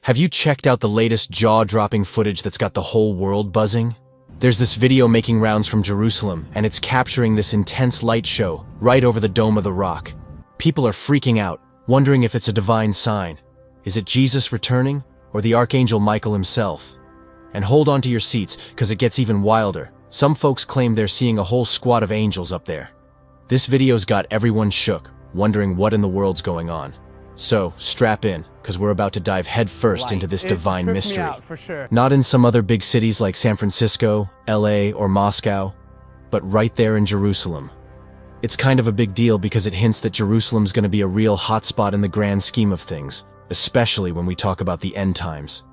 Have you checked out the latest jaw-dropping footage that's got the whole world buzzing? There's this video making rounds from Jerusalem, and it's capturing this intense light show right over the Dome of the Rock. People are freaking out, wondering if it's a divine sign. Is it Jesus returning, or the Archangel Michael himself? And hold on to your seats, because it gets even wilder. Some folks claim they're seeing a whole squad of angels up there. This video's got everyone shook, wondering what in the world's going on. So, strap in, because we're about to dive headfirst into this divine mystery. Not in some other big cities like San Francisco, LA, or Moscow, but right there in Jerusalem. It's kind of a big deal because it hints that Jerusalem's going to be a real hotspot in the grand scheme of things, especially when we talk about the end times.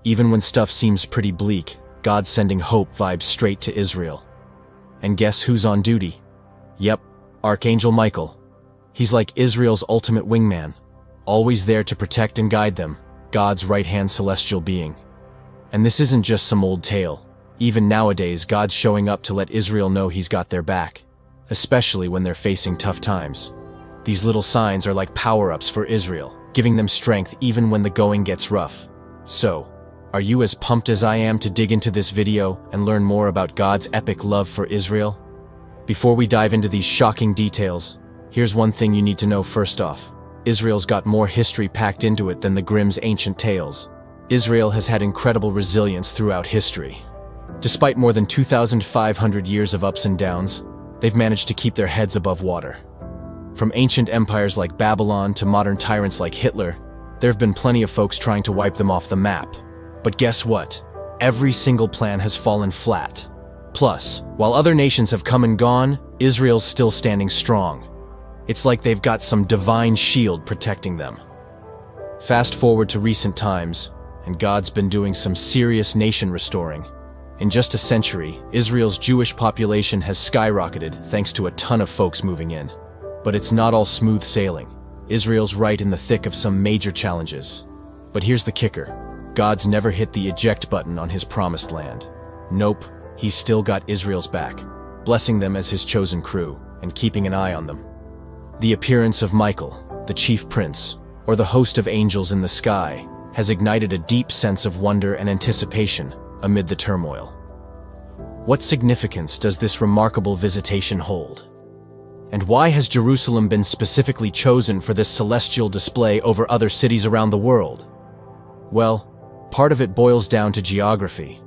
Even when stuff seems pretty bleak, God's sending hope vibes straight to Israel. And guess who's on duty? Yep, Archangel Michael. He's like Israel's ultimate wingman, always there to protect and guide them, God's right-hand celestial being. And this isn't just some old tale. Even nowadays, God's showing up to let Israel know he's got their back, especially when they're facing tough times. These little signs are like power-ups for Israel, giving them strength even when the going gets rough. So, are you as pumped as I am to dig into this video and learn more about God's epic love for Israel? Before we dive into these shocking details, here's one thing you need to know first off. Israel's got more history packed into it than the Grimm's ancient tales. Israel has had incredible resilience throughout history. Despite more than 2,500 years of ups and downs, they've managed to keep their heads above water. From ancient empires like Babylon to modern tyrants like Hitler, there have been plenty of folks trying to wipe them off the map. But guess what? Every single plan has fallen flat. Plus, while other nations have come and gone, Israel's still standing strong. It's like they've got some divine shield protecting them. Fast forward to recent times, and God's been doing some serious nation restoring. In just a century, Israel's Jewish population has skyrocketed thanks to a ton of folks moving in. But it's not all smooth sailing. Israel's right in the thick of some major challenges. But here's the kicker. God's never hit the eject button on his promised land. Nope, he's still got Israel's back, blessing them as his chosen crew, and keeping an eye on them. The appearance of Michael, the chief prince, or the host of angels in the sky, has ignited a deep sense of wonder and anticipation amid the turmoil. What significance does this remarkable visitation hold? And why has Jerusalem been specifically chosen for this celestial display over other cities around the world? Well, part of it boils down to geography.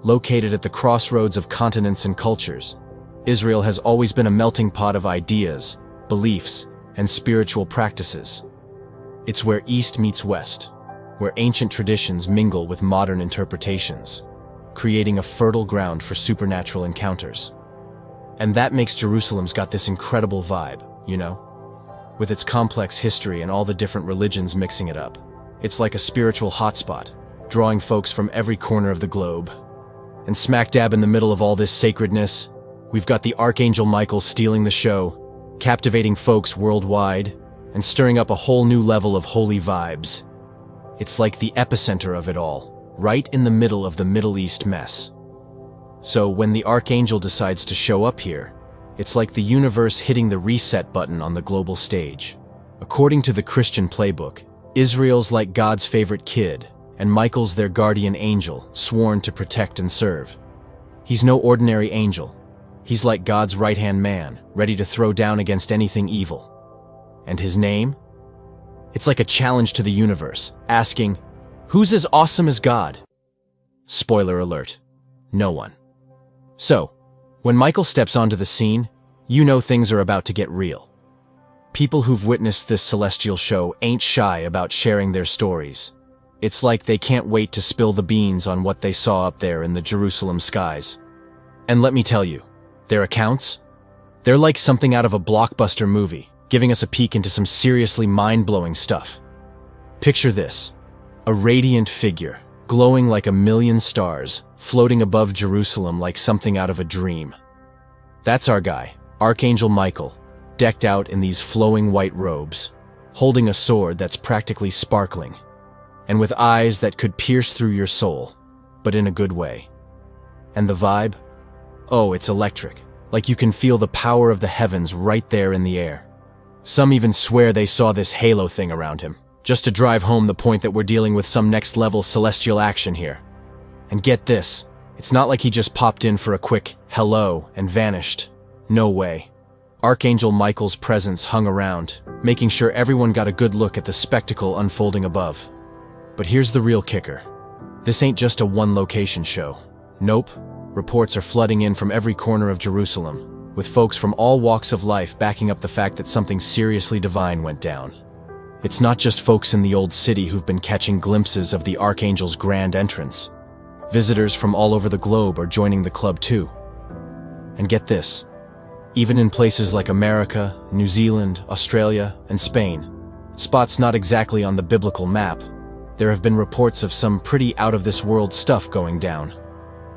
Located at the crossroads of continents and cultures, Israel has always been a melting pot of ideas, beliefs, and spiritual practices. It's where East meets West, where ancient traditions mingle with modern interpretations, creating a fertile ground for supernatural encounters. And that makes Jerusalem's got this incredible vibe, you know? With its complex history and all the different religions mixing it up. It's like a spiritual hotspot, drawing folks from every corner of the globe. And smack dab in the middle of all this sacredness, we've got the Archangel Michael stealing the show, captivating folks worldwide, and stirring up a whole new level of holy vibes. It's like the epicenter of it all, right in the middle of the Middle East mess. So when the Archangel decides to show up here, it's like the universe hitting the reset button on the global stage. According to the Christian playbook, Israel's like God's favorite kid, and Michael's their guardian angel, sworn to protect and serve. He's no ordinary angel. He's like God's right-hand man, ready to throw down against anything evil. And his name? It's like a challenge to the universe, asking, who's as awesome as God? Spoiler alert, no one. So, when Michael steps onto the scene, you know things are about to get real. People who've witnessed this celestial show ain't shy about sharing their stories. It's like they can't wait to spill the beans on what they saw up there in the Jerusalem skies. And let me tell you, their accounts? They're like something out of a blockbuster movie, giving us a peek into some seriously mind-blowing stuff. Picture this, a radiant figure, glowing like 1,000,000 stars, floating above Jerusalem like something out of a dream. That's our guy, Archangel Michael, decked out in these flowing white robes, holding a sword that's practically sparkling, and with eyes that could pierce through your soul, but in a good way. And the vibe? Oh, it's electric, like you can feel the power of the heavens right there in the air. Some even swear they saw this halo thing around him, just to drive home the point that we're dealing with some next-level celestial action here. And get this, it's not like he just popped in for a quick hello and vanished. No way. Archangel Michael's presence hung around, making sure everyone got a good look at the spectacle unfolding above. But here's the real kicker. This ain't just a one-location show. Nope. Reports are flooding in from every corner of Jerusalem, with folks from all walks of life backing up the fact that something seriously divine went down. It's not just folks in the old city who've been catching glimpses of the Archangel's grand entrance. Visitors from all over the globe are joining the club too. And get this. Even in places like America, New Zealand, Australia, and Spain, spots not exactly on the biblical map, there have been reports of some pretty out-of-this-world stuff going down.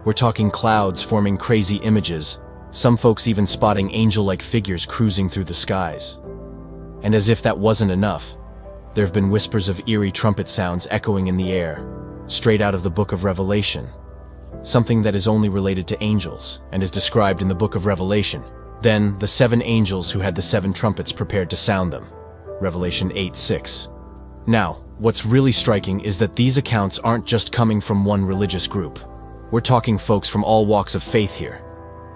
We're talking clouds forming crazy images, some folks even spotting angel-like figures cruising through the skies. And as if that wasn't enough, there have been whispers of eerie trumpet sounds echoing in the air, straight out of the book of Revelation, something that is only related to angels and is described in the book of Revelation. Then, the 7 angels who had the 7 trumpets prepared to sound them. Revelation 8:6. Now, what's really striking is that these accounts aren't just coming from one religious group. We're talking folks from all walks of faith here.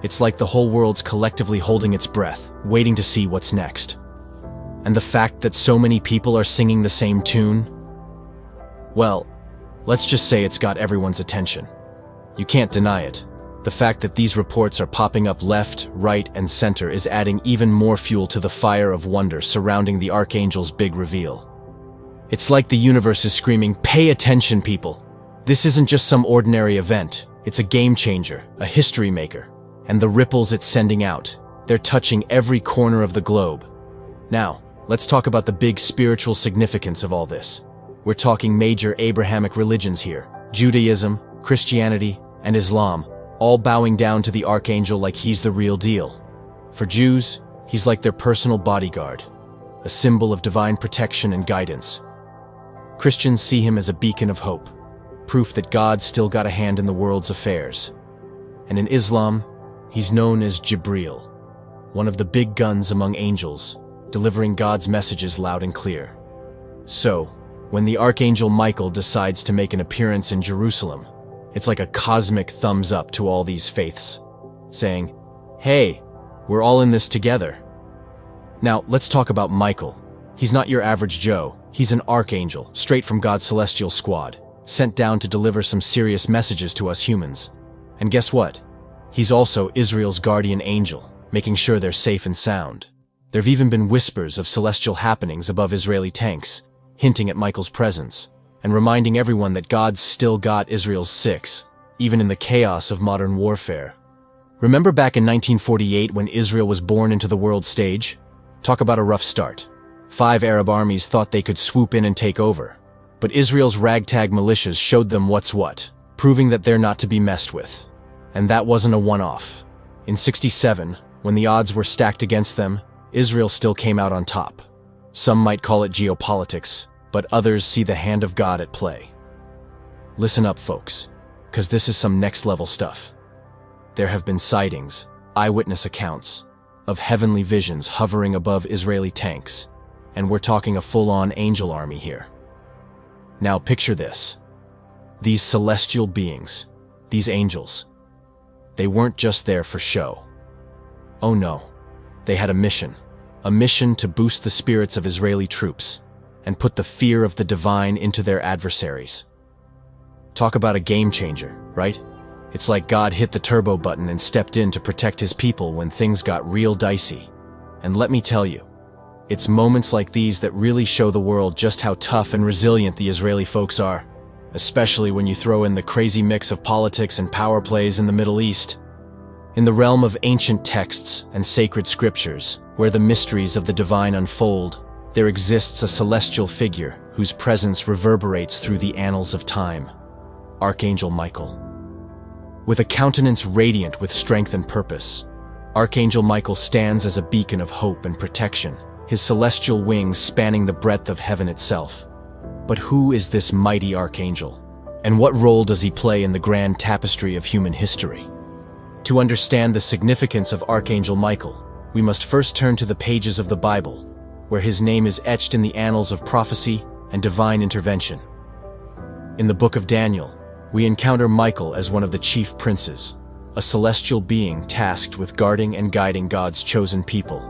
It's like the whole world's collectively holding its breath, waiting to see what's next. And the fact that so many people are singing the same tune? Well, let's just say it's got everyone's attention. You can't deny it. The fact that these reports are popping up left, right, and center is adding even more fuel to the fire of wonder surrounding the Archangel's big reveal. It's like the universe is screaming, "Pay attention, people! This isn't just some ordinary event. It's a game changer, a history maker. And the ripples it's sending out, they're touching every corner of the globe." Now, let's talk about the big spiritual significance of all this. We're talking major Abrahamic religions here: Judaism, Christianity, and Islam, all bowing down to the Archangel like he's the real deal. For Jews, he's like their personal bodyguard, a symbol of divine protection and guidance. Christians see him as a beacon of hope, proof that God's still got a hand in the world's affairs. And in Islam, he's known as Jibreel, one of the big guns among angels, delivering God's messages loud and clear. So, when the Archangel Michael decides to make an appearance in Jerusalem, it's like a cosmic thumbs up to all these faiths, saying, "Hey, we're all in this together." Now, let's talk about Michael. He's not your average Joe. He's an archangel, straight from God's celestial squad, sent down to deliver some serious messages to us humans. And guess what? He's also Israel's guardian angel, making sure they're safe and sound. There've even been whispers of celestial happenings above Israeli tanks, hinting at Michael's presence, and reminding everyone that God's still got Israel's six, even in the chaos of modern warfare. Remember back in 1948 when Israel was born into the world stage? Talk about a rough start. 5 Arab armies thought they could swoop in and take over. But Israel's ragtag militias showed them what's what, proving that they're not to be messed with. And that wasn't a one-off. In '67, when the odds were stacked against them, Israel still came out on top. Some might call it geopolitics, but others see the hand of God at play. Listen up, folks, because this is some next-level stuff. There have been sightings, eyewitness accounts, of heavenly visions hovering above Israeli tanks, and we're talking a full-on angel army here. Now picture this. These celestial beings, these angels, they weren't just there for show. Oh no, they had a mission to boost the spirits of Israeli troops and put the fear of the divine into their adversaries. Talk about a game changer, right? It's like God hit the turbo button and stepped in to protect his people when things got real dicey. And let me tell you, it's moments like these that really show the world just how tough and resilient the Israeli folks are, especially when you throw in the crazy mix of politics and power plays in the Middle East. In the realm of ancient texts and sacred scriptures, where the mysteries of the divine unfold, there exists a celestial figure whose presence reverberates through the annals of time: Archangel Michael. With a countenance radiant with strength and purpose, Archangel Michael stands as a beacon of hope and protection, his celestial wings spanning the breadth of heaven itself. But who is this mighty archangel? And what role does he play in the grand tapestry of human history? To understand the significance of Archangel Michael, we must first turn to the pages of the Bible, where his name is etched in the annals of prophecy and divine intervention. In the book of Daniel, we encounter Michael as one of the chief princes, a celestial being tasked with guarding and guiding God's chosen people.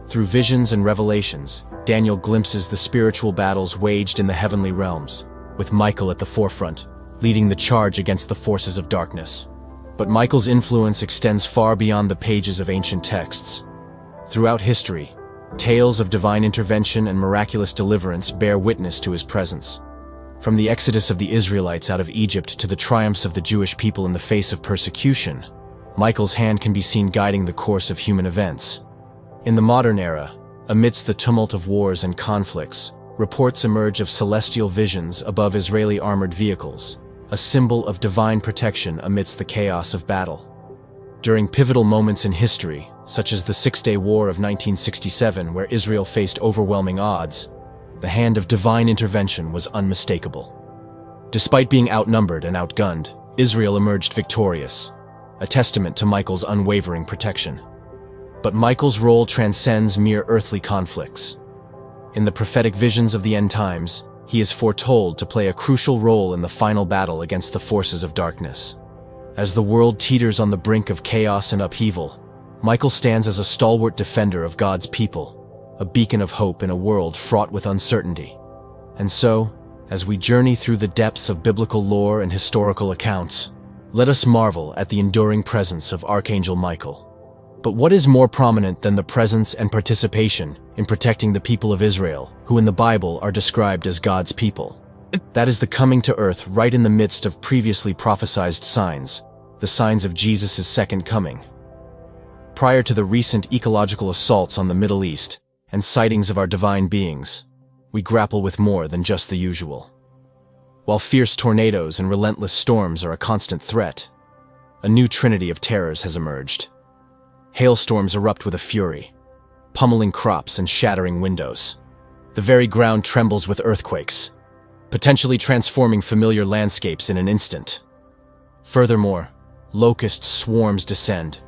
Through visions and revelations, Daniel glimpses the spiritual battles waged in the heavenly realms, with Michael at the forefront, leading the charge against the forces of darkness. But Michael's influence extends far beyond the pages of ancient texts. Throughout history, tales of divine intervention and miraculous deliverance bear witness to his presence. From the exodus of the Israelites out of Egypt to the triumphs of the Jewish people in the face of persecution, Michael's hand can be seen guiding the course of human events. In the modern era, amidst the tumult of wars and conflicts, reports emerge of celestial visions above Israeli armored vehicles, a symbol of divine protection amidst the chaos of battle. During pivotal moments in history, such as the Six-Day War of 1967, where Israel faced overwhelming odds, the hand of divine intervention was unmistakable. Despite being outnumbered and outgunned, Israel emerged victorious, a testament to Michael's unwavering protection. But Michael's role transcends mere earthly conflicts. In the prophetic visions of the end times, he is foretold to play a crucial role in the final battle against the forces of darkness. As the world teeters on the brink of chaos and upheaval, Michael stands as a stalwart defender of God's people, a beacon of hope in a world fraught with uncertainty. And so, as we journey through the depths of biblical lore and historical accounts, let us marvel at the enduring presence of Archangel Michael. But what is more prominent than the presence and participation in protecting the people of Israel, who in the Bible are described as God's people? That is the coming to earth right in the midst of previously prophesied signs, the signs of Jesus' second coming. Prior to the recent ecological assaults on the Middle East and sightings of our divine beings, we grapple with more than just the usual. While fierce tornadoes and relentless storms are a constant threat, a new trinity of terrors has emerged. Hailstorms erupt with a fury, pummeling crops and shattering windows. The very ground trembles with earthquakes, potentially transforming familiar landscapes in an instant. Furthermore, locust swarms descend,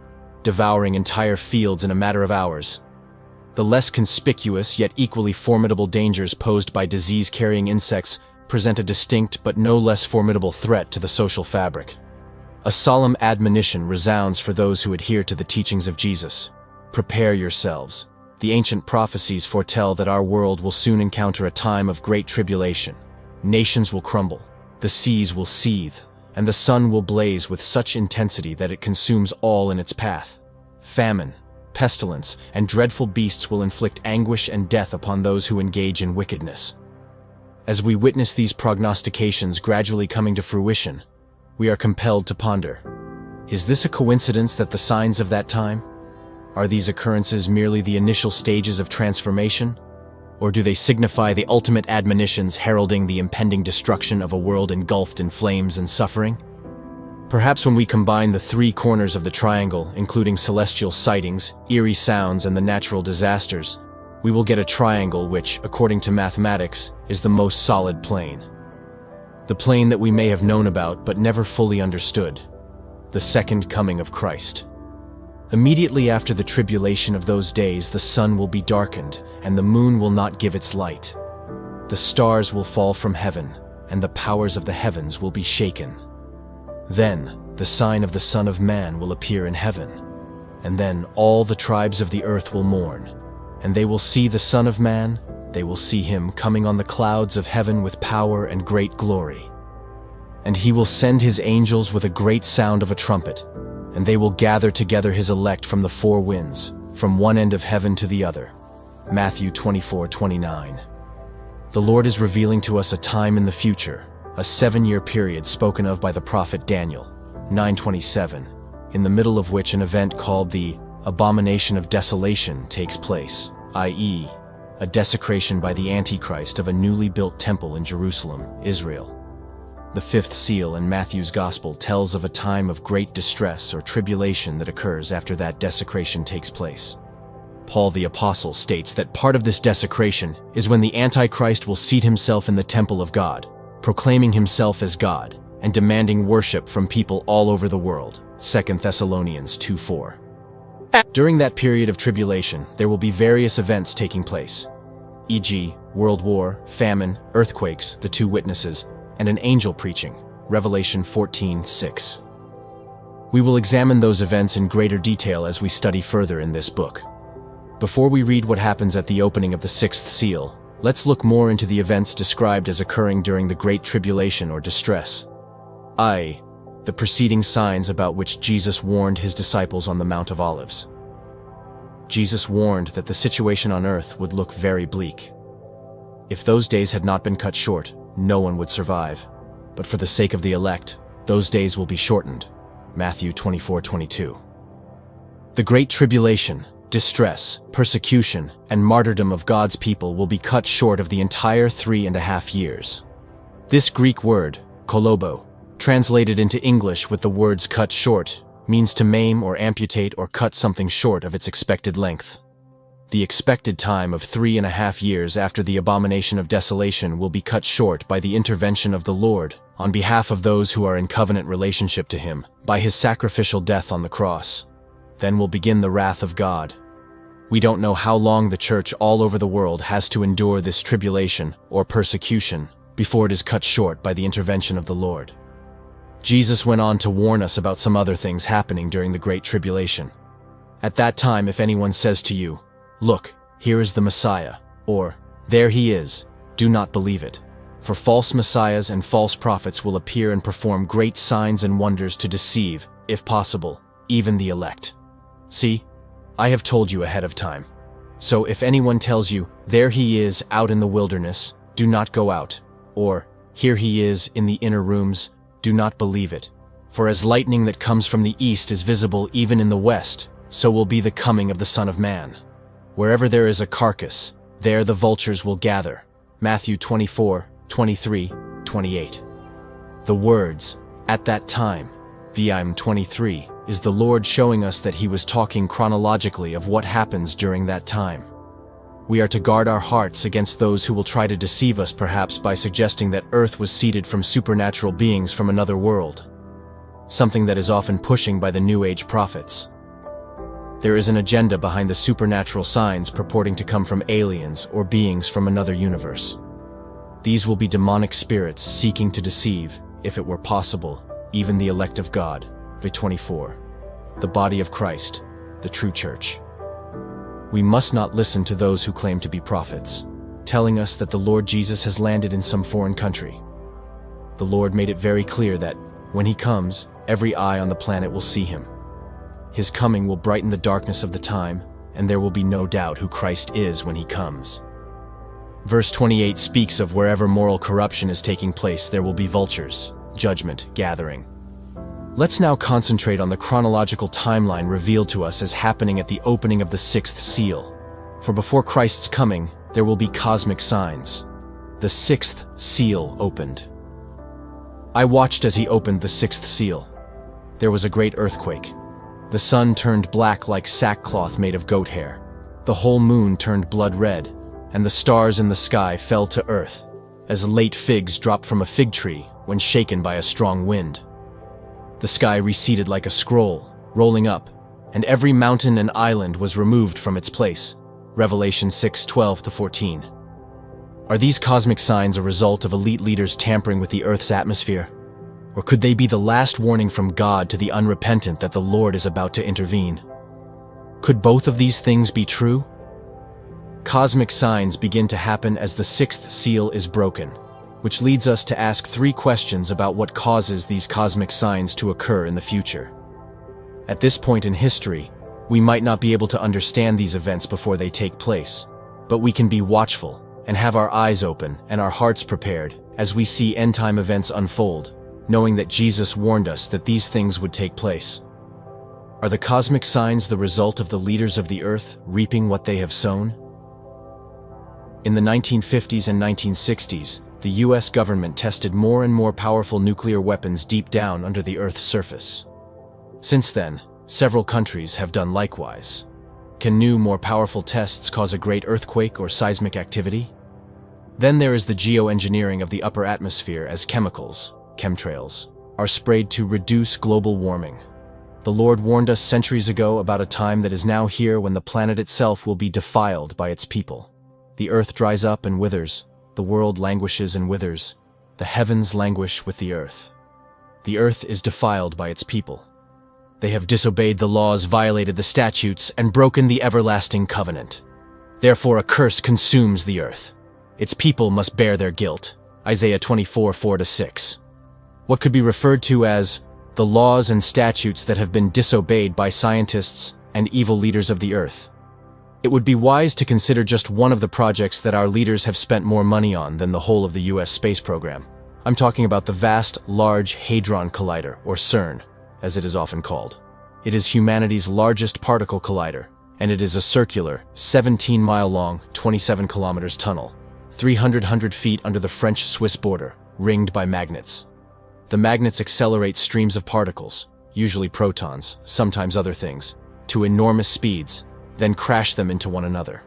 devouring entire fields in a matter of hours. The less conspicuous yet equally formidable dangers posed by disease-carrying insects present a distinct but no less formidable threat to the social fabric. A solemn admonition resounds for those who adhere to the teachings of Jesus. Prepare yourselves. The ancient prophecies foretell that our world will soon encounter a time of great tribulation. Nations will crumble, the seas will seethe, and the sun will blaze with such intensity that it consumes all in its path. Famine, pestilence, and dreadful beasts will inflict anguish and death upon those who engage in wickedness. As we witness these prognostications gradually coming to fruition, we are compelled to ponder, is this a coincidence that the signs of that time? Are these occurrences merely the initial stages of transformation? Or do they signify the ultimate admonitions heralding the impending destruction of a world engulfed in flames and suffering? Perhaps when we combine the three corners of the triangle, including celestial sightings, eerie sounds, and the natural disasters, we will get a triangle which, according to mathematics, is the most solid plane. The plane that we may have known about but never fully understood. The second coming of Christ. Immediately after the tribulation of those days, the sun will be darkened, and the moon will not give its light. The stars will fall from heaven, and the powers of the heavens will be shaken. Then the sign of the Son of Man will appear in heaven, and then all the tribes of the earth will mourn, and they will see the Son of Man. They will see him coming on the clouds of heaven with power and great glory. And he will send his angels with a great sound of a trumpet, and they will gather together his elect from the four winds, from one end of heaven to the other. Matthew 24:29. The Lord is revealing to us a time in the future, a 7-year period spoken of by the prophet Daniel, 9:27, in the middle of which an event called the Abomination of Desolation takes place, i.e., a desecration by the Antichrist of a newly built temple in Jerusalem, Israel. The fifth seal in Matthew's Gospel tells of a time of great distress or tribulation that occurs after that desecration takes place. Paul the Apostle states that part of this desecration is when the Antichrist will seat himself in the temple of God, proclaiming himself as God, and demanding worship from people all over the world, 2 Thessalonians 2:4. During that period of tribulation, there will be various events taking place. e.g., world war, famine, earthquakes, the two witnesses, and an angel preaching, Revelation 14:6. We will examine those events in greater detail as we study further in this book. Before we read what happens at the opening of the sixth seal, let's look more into the events described as occurring during the Great Tribulation or distress, i.e., the preceding signs about which Jesus warned his disciples on the Mount of Olives. Jesus warned that the situation on earth would look very bleak. If those days had not been cut short, no one would survive. But for the sake of the elect, those days will be shortened. Matthew 24:22. The Great Tribulation, distress, persecution, and martyrdom of God's people will be cut short of the entire 3.5 years. This Greek word, kolobo, translated into English with the words cut short, means to maim or amputate or cut something short of its expected length. The expected time of 3.5 years after the abomination of desolation will be cut short by the intervention of the Lord, on behalf of those who are in covenant relationship to him, by his sacrificial death on the cross. Then will begin the wrath of God. We don't know how long the church all over the world has to endure this tribulation or persecution before it is cut short by the intervention of the Lord. Jesus went on to warn us about some other things happening during the Great Tribulation. At that time, if anyone says to you, "Look, here is the Messiah," or "There he is," do not believe it. For false messiahs and false prophets will appear and perform great signs and wonders to deceive, if possible, even the elect. See, I have told you ahead of time. So if anyone tells you, "There he is out in the wilderness," do not go out, or "Here he is in the inner rooms," do not believe it. For as lightning that comes from the east is visible even in the west, so will be the coming of the Son of Man. Wherever there is a carcass, there the vultures will gather. Matthew 24:23-28. The words, "at that time," Vim 23, is the Lord showing us that he was talking chronologically of what happens during that time. We are to guard our hearts against those who will try to deceive us, perhaps by suggesting that Earth was seeded from supernatural beings from another world, something that is often pushing by the New Age prophets. There is an agenda behind the supernatural signs purporting to come from aliens or beings from another universe. These will be demonic spirits seeking to deceive, if it were possible, even the elect of God. Vim 24. The body of Christ, the true church. We must not listen to those who claim to be prophets, telling us that the Lord Jesus has landed in some foreign country. The Lord made it very clear that, when he comes, every eye on the planet will see him. His coming will brighten the darkness of the time, and there will be no doubt who Christ is when he comes. Verse 28 speaks of wherever moral corruption is taking place, there will be vultures, judgment, gathering. Let's now concentrate on the chronological timeline revealed to us as happening at the opening of the sixth seal. For before Christ's coming, there will be cosmic signs. The sixth seal opened. I watched as he opened the sixth seal. There was a great earthquake. The sun turned black like sackcloth made of goat hair. The whole moon turned blood red, and the stars in the sky fell to earth, as late figs drop from a fig tree when shaken by a strong wind. The sky receded like a scroll, rolling up, and every mountain and island was removed from its place. Revelation 6:12-14. Are these cosmic signs a result of elite leaders tampering with the Earth's atmosphere? Or could they be the last warning from God to the unrepentant that the Lord is about to intervene? Could both of these things be true? Cosmic signs begin to happen as the sixth seal is broken, which leads us to ask 3 questions about what causes these cosmic signs to occur in the future. At this point in history, we might not be able to understand these events before they take place, but we can be watchful and have our eyes open and our hearts prepared as we see end-time events unfold, knowing that Jesus warned us that these things would take place. Are the cosmic signs the result of the leaders of the earth reaping what they have sown? In the 1950s and 1960s, the US government tested more and more powerful nuclear weapons deep down under the Earth's surface. Since then, several countries have done likewise. Can new, more powerful tests cause a great earthquake or seismic activity? Then there is the geoengineering of the upper atmosphere as chemicals, chemtrails, are sprayed to reduce global warming. The Lord warned us centuries ago about a time that is now here when the planet itself will be defiled by its people. The earth dries up and withers, the world languishes and withers, the heavens languish with the earth. The earth is defiled by its people. They have disobeyed the laws, violated the statutes, and broken the everlasting covenant. Therefore a curse consumes the earth. Its people must bear their guilt. Isaiah 24:4-6. What could be referred to as the laws and statutes that have been disobeyed by scientists and evil leaders of the earth. It would be wise to consider just one of the projects that our leaders have spent more money on than the whole of the US space program. I'm talking about the Vast Large Hadron Collider, or CERN, as it is often called. It is humanity's largest particle collider, and it is a circular, 17-mile-long, 27-kilometers tunnel, 300 feet under the French-Swiss border, ringed by magnets. The magnets accelerate streams of particles, usually protons, sometimes other things, to enormous speeds, then crash them into one another.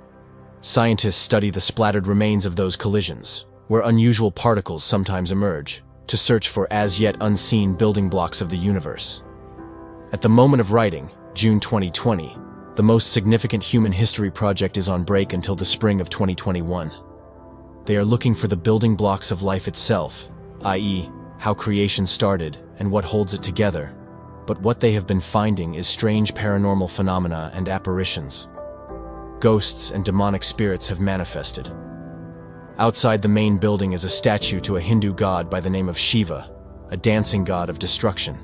Scientists study the splattered remains of those collisions, where unusual particles sometimes emerge, to search for as-yet unseen building blocks of the universe. At the moment of writing, June 2020, the most significant human history project is on break until the spring of 2021. They are looking for the building blocks of life itself, i.e., how creation started and what holds it together. But what they have been finding is strange paranormal phenomena and apparitions. Ghosts and demonic spirits have manifested. Outside the main building is a statue to a Hindu god by the name of Shiva, a dancing god of destruction.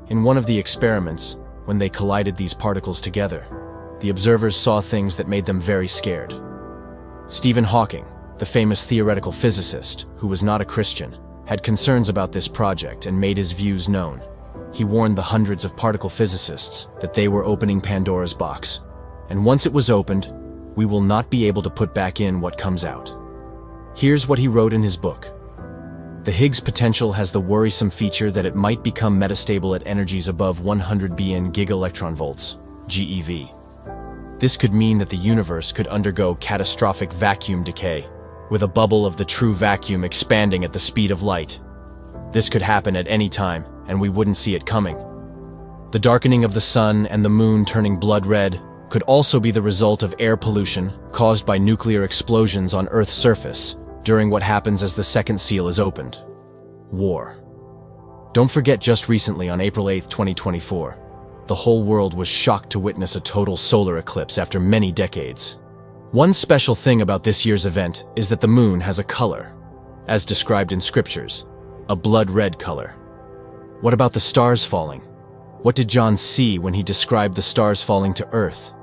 In one of the experiments, when they collided these particles together, the observers saw things that made them very scared. Stephen Hawking, the famous theoretical physicist, who was not a Christian, had concerns about this project and made his views known. He warned the hundreds of particle physicists that they were opening Pandora's box, and once it was opened, we will not be able to put back in what comes out. Here's what he wrote in his book. The Higgs potential has the worrisome feature that it might become metastable at energies above 100 BN gigaelectronvolts, GeV. This could mean that the universe could undergo catastrophic vacuum decay, with a bubble of the true vacuum expanding at the speed of light. This could happen at any time, and we wouldn't see it coming. The darkening of the sun and the moon turning blood red could also be the result of air pollution caused by nuclear explosions on Earth's surface during what happens as the second seal is opened. War. Don't forget, just recently on April 8, 2024, the whole world was shocked to witness a total solar eclipse after many decades. One special thing about this year's event is that the moon has a color, as described in scriptures, a blood red color. What about the stars falling? What did John see when he described the stars falling to Earth?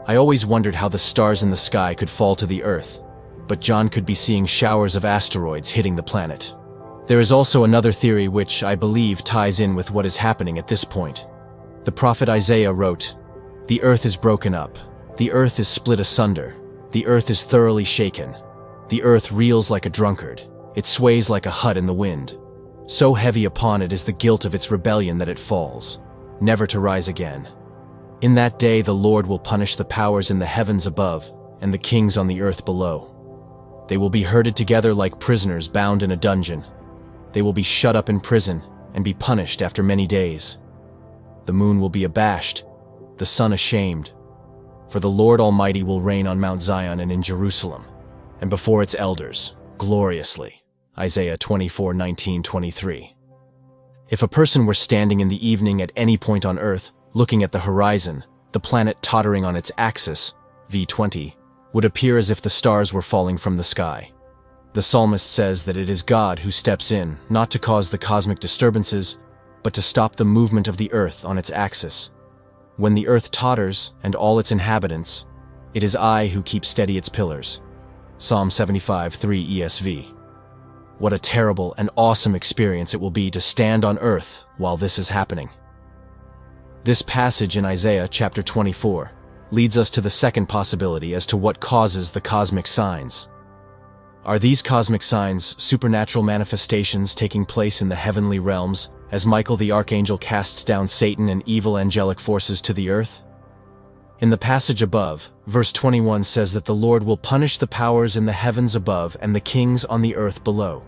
I always wondered how the stars in the sky could fall to the Earth, but John could be seeing showers of asteroids hitting the planet. There is also another theory which I believe ties in with what is happening at this point. The prophet Isaiah wrote, "The earth is broken up. The earth is split asunder. The earth is thoroughly shaken. The earth reels like a drunkard. It sways like a hut in the wind. So heavy upon it is the guilt of its rebellion that it falls, never to rise again. In that day the Lord will punish the powers in the heavens above and the kings on the earth below. They will be herded together like prisoners bound in a dungeon. They will be shut up in prison and be punished after many days. The moon will be abashed, the sun ashamed. For the Lord Almighty will reign on Mount Zion and in Jerusalem, and before its elders, gloriously." Isaiah 24:19-23. If a person were standing in the evening at any point on Earth, looking at the horizon, the planet tottering on its axis, V20, would appear as if the stars were falling from the sky. The psalmist says that it is God who steps in, not to cause the cosmic disturbances, but to stop the movement of the Earth on its axis. When the Earth totters and all its inhabitants, it is I who keep steady its pillars. Psalm 75:3 ESV. What a terrible and awesome experience it will be to stand on Earth while this is happening. This passage in Isaiah chapter 24 leads us to the second possibility as to what causes the cosmic signs. Are these cosmic signs supernatural manifestations taking place in the heavenly realms as Michael the Archangel casts down Satan and evil angelic forces to the earth? In the passage above, verse 21 says that the Lord will punish the powers in the heavens above and the kings on the earth below.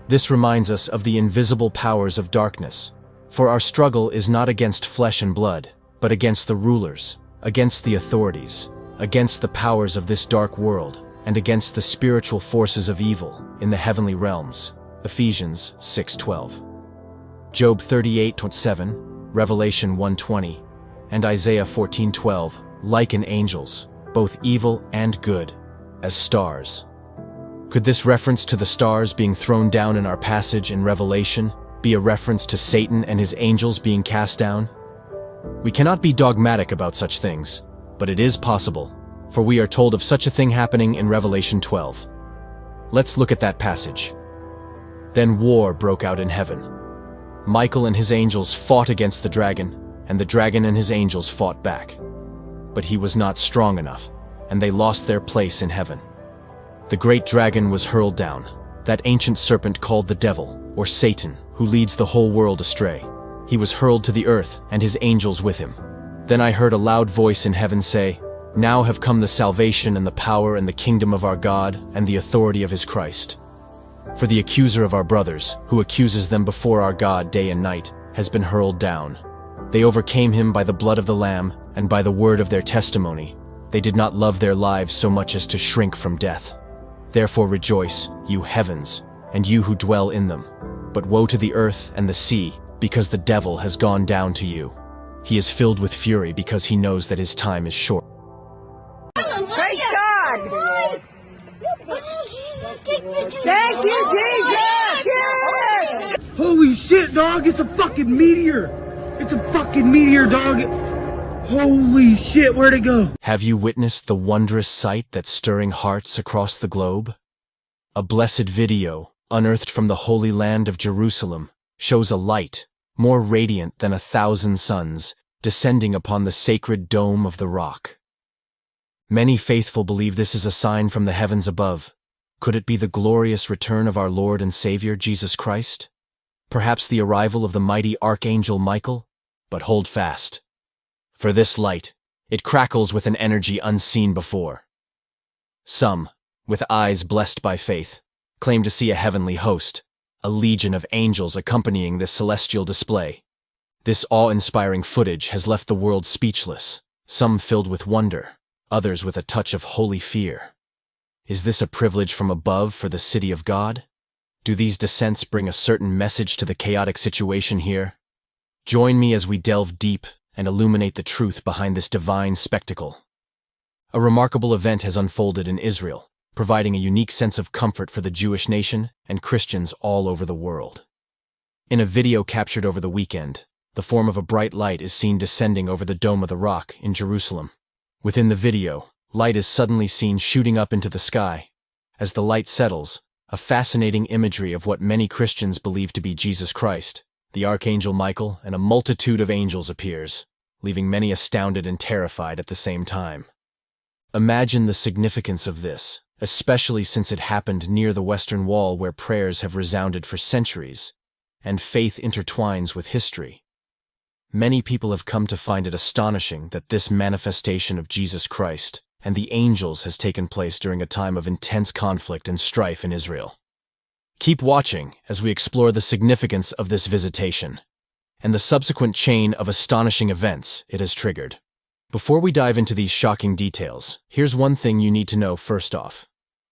This reminds us of the invisible powers of darkness, for our struggle is not against flesh and blood, but against the rulers, against the authorities, against the powers of this dark world, and against the spiritual forces of evil in the heavenly realms. Ephesians 6:12. Job 38:7, Revelation 1:20, and Isaiah 14:12 liken angels, both evil and good, as stars. Could this reference to the stars being thrown down in our passage in Revelation be a reference to Satan and his angels being cast down? We cannot be dogmatic about such things, but it is possible, for we are told of such a thing happening in Revelation 12. Let's look at that passage. Then war broke out in heaven. Michael and his angels fought against the dragon, and the dragon and his angels fought back. But he was not strong enough, and they lost their place in heaven. The great dragon was hurled down, that ancient serpent called the devil, or Satan, who leads the whole world astray. He was hurled to the earth, and his angels with him. Then I heard a loud voice in heaven say, "Now have come the salvation and the power and the kingdom of our God and the authority of his Christ. For the accuser of our brothers, who accuses them before our God day and night, has been hurled down. They overcame him by the blood of the Lamb and by the word of their testimony. They did not love their lives so much as to shrink from death. Therefore rejoice, you heavens, and you who dwell in them. But woe to the earth and the sea, because the devil has gone down to you. He is filled with fury because he knows that his time is short." Praise God! Thank you, Jesus! Yes! Holy shit, dog! It's a fucking meteor! It's a fucking meteor, dog! Holy shit, where'd it go? Have you witnessed the wondrous sight that's stirring hearts across the globe? A blessed video, unearthed from the holy land of Jerusalem, shows a light, more radiant than 1,000 suns, descending upon the sacred dome of the rock. Many faithful believe this is a sign from the heavens above. Could it be the glorious return of our Lord and Savior, Jesus Christ? Perhaps the arrival of the mighty Archangel Michael? But hold fast. For this light, it crackles with an energy unseen before. Some, with eyes blessed by faith, claim to see a heavenly host, a legion of angels accompanying this celestial display. This awe-inspiring footage has left the world speechless, some filled with wonder, others with a touch of holy fear. Is this a privilege from above for the city of God? Do these descents bring a certain message to the chaotic situation here? Join me as we delve deep and illuminate the truth behind this divine spectacle. A remarkable event has unfolded in Israel, providing a unique sense of comfort for the Jewish nation and Christians all over the world. In a video captured over the weekend, the form of a bright light is seen descending over the Dome of the Rock in Jerusalem. Within the video, light is suddenly seen shooting up into the sky. As the light settles, a fascinating imagery of what many Christians believe to be Jesus Christ, the Archangel Michael, and a multitude of angels appears, leaving many astounded and terrified at the same time. Imagine the significance of this, especially since it happened near the Western Wall where prayers have resounded for centuries, and faith intertwines with history. Many people have come to find it astonishing that this manifestation of Jesus Christ and the angels has taken place during a time of intense conflict and strife in Israel. Keep watching as we explore the significance of this visitation and the subsequent chain of astonishing events it has triggered. Before we dive into these shocking details, here's one thing you need to know first off.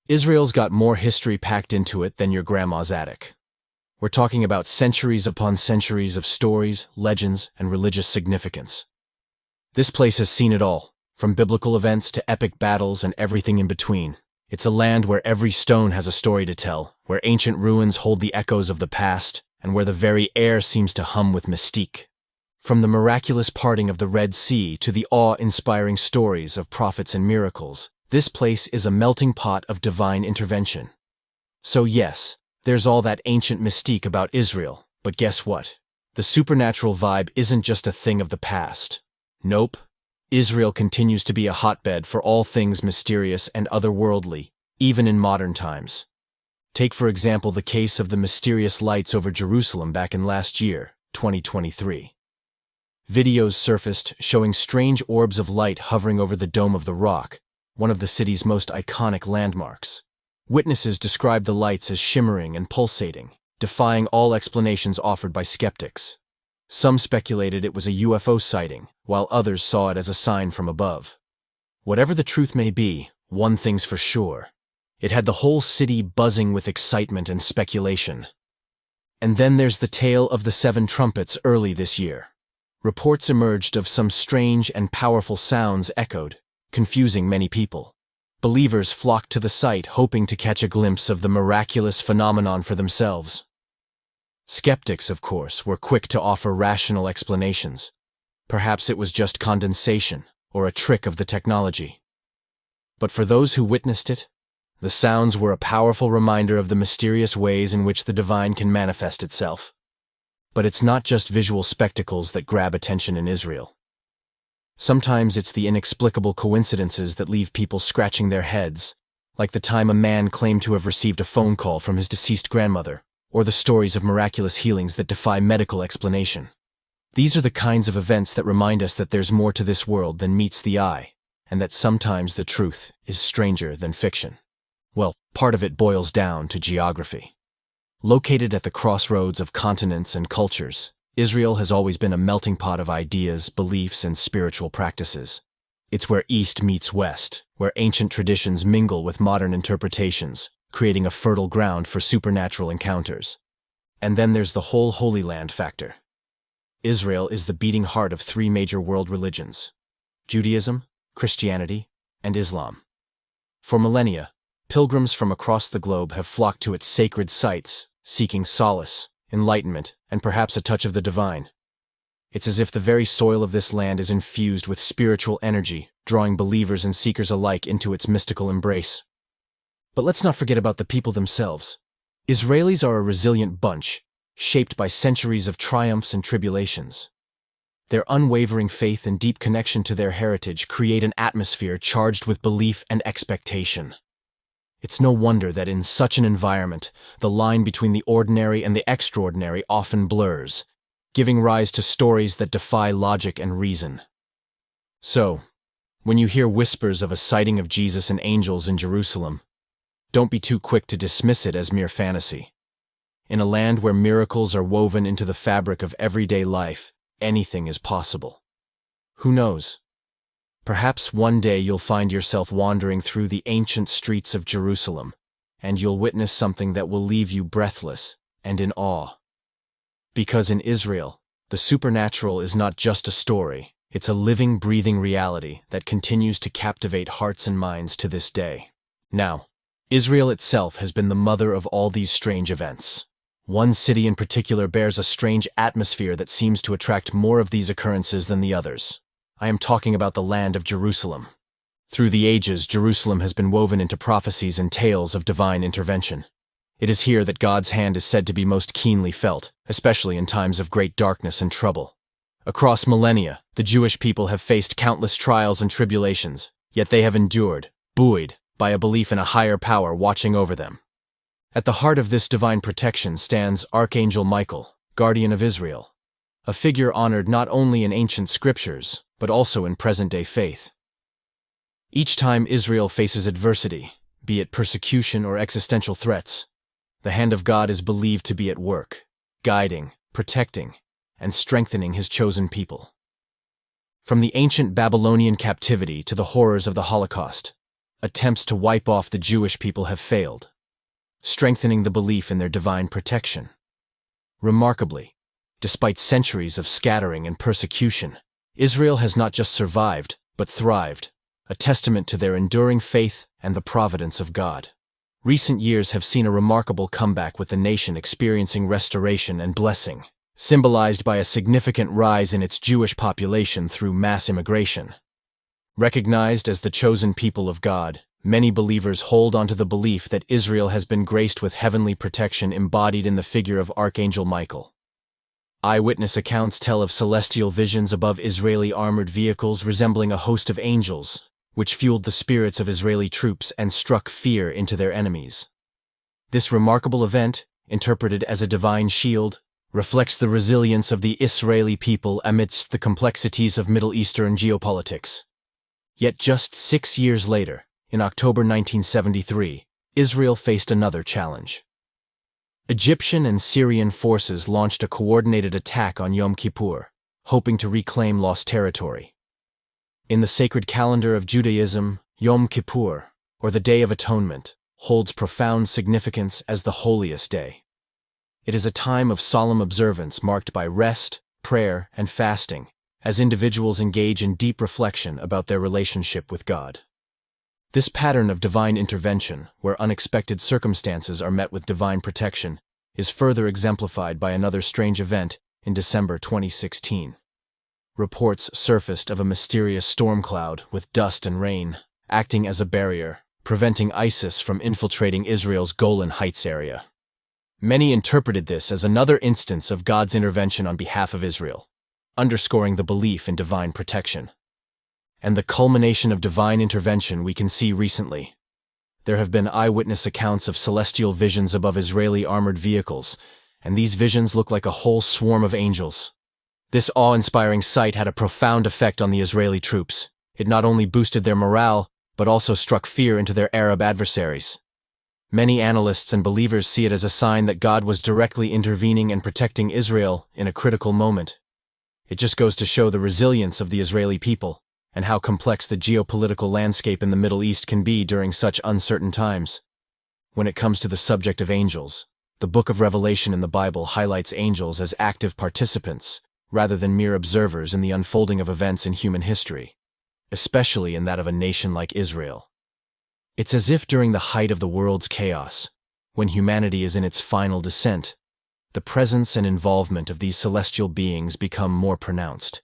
Israel's got more history packed into it than your grandma's attic. We're talking about centuries upon centuries of stories, legends, and religious significance. This place has seen it all, from biblical events to epic battles and everything in between. It's a land where every stone has a story to tell, where ancient ruins hold the echoes of the past, and where the very air seems to hum with mystique. From the miraculous parting of the Red Sea to the awe-inspiring stories of prophets and miracles, this place is a melting pot of divine intervention. So yes, there's all that ancient mystique about Israel, but guess what? The supernatural vibe isn't just a thing of the past. Nope. Israel continues to be a hotbed for all things mysterious and otherworldly, even in modern times. Take for example the case of the mysterious lights over Jerusalem back in last year, 2023. Videos surfaced showing strange orbs of light hovering over the Dome of the Rock, one of the city's most iconic landmarks. Witnesses described the lights as shimmering and pulsating, defying all explanations offered by skeptics. Some speculated it was a UFO sighting, while others saw it as a sign from above. Whatever the truth may be, one thing's for sure, It had the whole city buzzing with excitement and speculation. And then there's the tale of the 7 trumpets early this year. Reports emerged of some strange and powerful sounds echoed, confusing many people. Believers flocked to the site hoping to catch a glimpse of the miraculous phenomenon for themselves. Skeptics, of course, were quick to offer rational explanations. Perhaps it was just condensation, or a trick of the technology. But for those who witnessed it, the sounds were a powerful reminder of the mysterious ways in which the divine can manifest itself. But it's not just visual spectacles that grab attention in Israel. Sometimes it's the inexplicable coincidences that leave people scratching their heads, like the time a man claimed to have received a phone call from his deceased grandmother, or the stories of miraculous healings that defy medical explanation. These are the kinds of events that remind us that there's more to this world than meets the eye, and that sometimes the truth is stranger than fiction. Well, part of it boils down to geography. Located at the crossroads of continents and cultures, Israel has always been a melting pot of ideas, beliefs, and spiritual practices. It's where East meets West, where ancient traditions mingle with modern interpretations, creating a fertile ground for supernatural encounters. And then there's the whole Holy Land factor. Israel is the beating heart of 3 major world religions: Judaism, Christianity, and Islam. For millennia, pilgrims from across the globe have flocked to its sacred sites, seeking solace, enlightenment, and perhaps a touch of the divine. It's as if the very soil of this land is infused with spiritual energy, drawing believers and seekers alike into its mystical embrace. But let's not forget about the people themselves. Israelis are a resilient bunch, shaped by centuries of triumphs and tribulations. Their unwavering faith and deep connection to their heritage create an atmosphere charged with belief and expectation. It's no wonder that in such an environment, the line between the ordinary and the extraordinary often blurs, giving rise to stories that defy logic and reason. So, when you hear whispers of a sighting of Jesus and angels in Jerusalem, don't be too quick to dismiss it as mere fantasy. In a land where miracles are woven into the fabric of everyday life, anything is possible. Who knows? Perhaps one day you'll find yourself wandering through the ancient streets of Jerusalem, and you'll witness something that will leave you breathless and in awe. Because in Israel, the supernatural is not just a story, it's a living, breathing reality that continues to captivate hearts and minds to this day. Now, Israel itself has been the mother of all these strange events. One city in particular bears a strange atmosphere that seems to attract more of these occurrences than the others. I am talking about the land of Jerusalem. Through the ages, Jerusalem has been woven into prophecies and tales of divine intervention. It is here that God's hand is said to be most keenly felt, especially in times of great darkness and trouble. Across millennia, the Jewish people have faced countless trials and tribulations, yet they have endured, buoyed by a belief in a higher power watching over them. At the heart of this divine protection stands Archangel Michael, guardian of Israel, a figure honored not only in ancient scriptures, but also in present-day faith. Each time Israel faces adversity, be it persecution or existential threats, the hand of God is believed to be at work, guiding, protecting, and strengthening his chosen people. From the ancient Babylonian captivity to the horrors of the Holocaust, attempts to wipe off the Jewish people have failed, strengthening the belief in their divine protection. Remarkably, despite centuries of scattering and persecution, Israel has not just survived, but thrived, a testament to their enduring faith and the providence of God. Recent years have seen a remarkable comeback with the nation experiencing restoration and blessing, symbolized by a significant rise in its Jewish population through mass immigration. Recognized as the chosen people of God, many believers hold onto the belief that Israel has been graced with heavenly protection embodied in the figure of Archangel Michael. Eyewitness accounts tell of celestial visions above Israeli armored vehicles resembling a host of angels, which fueled the spirits of Israeli troops and struck fear into their enemies. This remarkable event, interpreted as a divine shield, reflects the resilience of the Israeli people amidst the complexities of Middle Eastern geopolitics. Yet just 6 years later, in October 1973, Israel faced another challenge. Egyptian and Syrian forces launched a coordinated attack on Yom Kippur, hoping to reclaim lost territory. In the sacred calendar of Judaism, Yom Kippur, or the Day of Atonement, holds profound significance as the holiest day. It is a time of solemn observance marked by rest, prayer, and fasting, as individuals engage in deep reflection about their relationship with God. This pattern of divine intervention, where unexpected circumstances are met with divine protection, is further exemplified by another strange event in December 2016. Reports surfaced of a mysterious storm cloud with dust and rain, acting as a barrier, preventing ISIS from infiltrating Israel's Golan Heights area. Many interpreted this as another instance of God's intervention on behalf of Israel, underscoring the belief in divine protection. And the culmination of divine intervention we can see recently. There have been eyewitness accounts of celestial visions above Israeli armored vehicles, and these visions look like a whole swarm of angels. This awe-inspiring sight had a profound effect on the Israeli troops. It not only boosted their morale, but also struck fear into their Arab adversaries. Many analysts and believers see it as a sign that God was directly intervening and protecting Israel in a critical moment. It just goes to show the resilience of the Israeli people, and how complex the geopolitical landscape in the Middle East can be during such uncertain times. When it comes to the subject of angels, the book of Revelation in the Bible highlights angels as active participants, rather than mere observers in the unfolding of events in human history, especially in that of a nation like Israel. It's as if during the height of the world's chaos, when humanity is in its final descent, the presence and involvement of these celestial beings become more pronounced.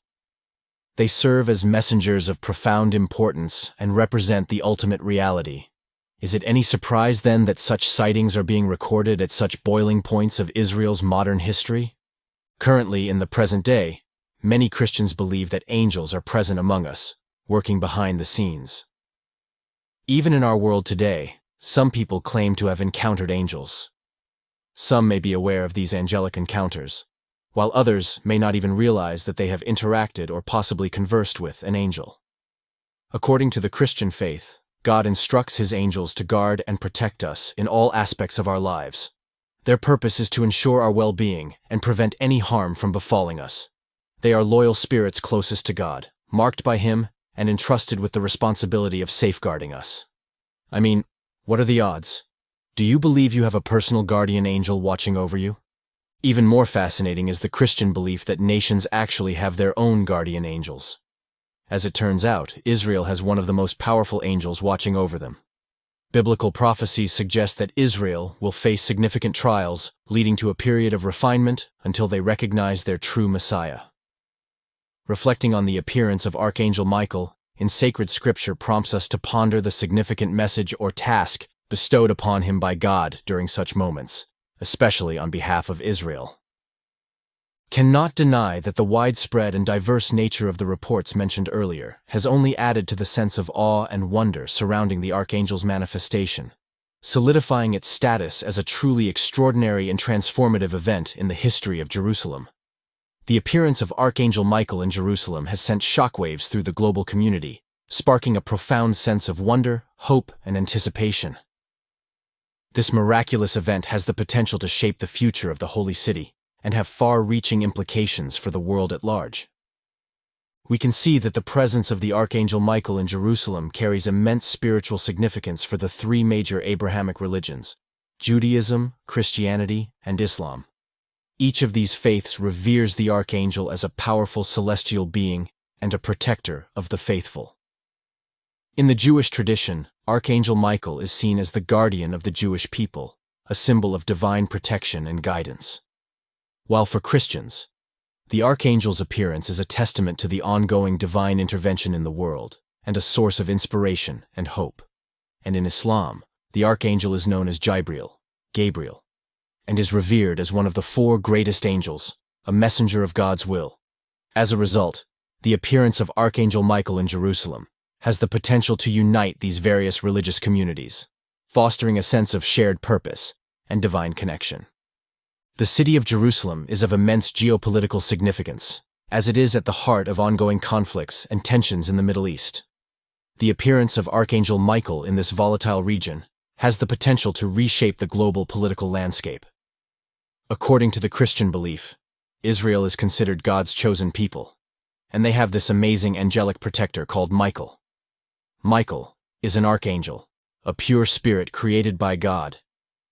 They serve as messengers of profound importance and represent the ultimate reality. Is it any surprise then that such sightings are being recorded at such boiling points of Israel's modern history? Currently, in the present day, many Christians believe that angels are present among us, working behind the scenes. Even in our world today, some people claim to have encountered angels. Some may be aware of these angelic encounters, while others may not even realize that they have interacted or possibly conversed with an angel. According to the Christian faith, God instructs His angels to guard and protect us in all aspects of our lives. Their purpose is to ensure our well-being and prevent any harm from befalling us. They are loyal spirits closest to God, marked by Him, and entrusted with the responsibility of safeguarding us. I mean, what are the odds? Do you believe you have a personal guardian angel watching over you? Even more fascinating is the Christian belief that nations actually have their own guardian angels. As it turns out, Israel has one of the most powerful angels watching over them. Biblical prophecies suggest that Israel will face significant trials, leading to a period of refinement until they recognize their true Messiah. Reflecting on the appearance of Archangel Michael in sacred scripture prompts us to ponder the significant message or task bestowed upon him by God during such moments, especially on behalf of Israel. Cannot deny that the widespread and diverse nature of the reports mentioned earlier has only added to the sense of awe and wonder surrounding the Archangel's manifestation, solidifying its status as a truly extraordinary and transformative event in the history of Jerusalem. The appearance of Archangel Michael in Jerusalem has sent shockwaves through the global community, sparking a profound sense of wonder, hope, and anticipation. This miraculous event has the potential to shape the future of the Holy City and have far-reaching implications for the world at large. We can see that the presence of the Archangel Michael in Jerusalem carries immense spiritual significance for the three major Abrahamic religions: Judaism, Christianity, and Islam. Each of these faiths reveres the Archangel as a powerful celestial being and a protector of the faithful. In the Jewish tradition, Archangel Michael is seen as the guardian of the Jewish people, a symbol of divine protection and guidance. While for Christians, the Archangel's appearance is a testament to the ongoing divine intervention in the world and a source of inspiration and hope. And in Islam, the Archangel is known as Gabriel, and is revered as one of the four greatest angels, a messenger of God's will. As a result, the appearance of Archangel Michael in Jerusalem has the potential to unite these various religious communities, fostering a sense of shared purpose and divine connection. The city of Jerusalem is of immense geopolitical significance, as it is at the heart of ongoing conflicts and tensions in the Middle East. The appearance of Archangel Michael in this volatile region has the potential to reshape the global political landscape. According to the Christian belief, Israel is considered God's chosen people, and they have this amazing angelic protector called Michael. Michael is an archangel, a pure spirit created by God,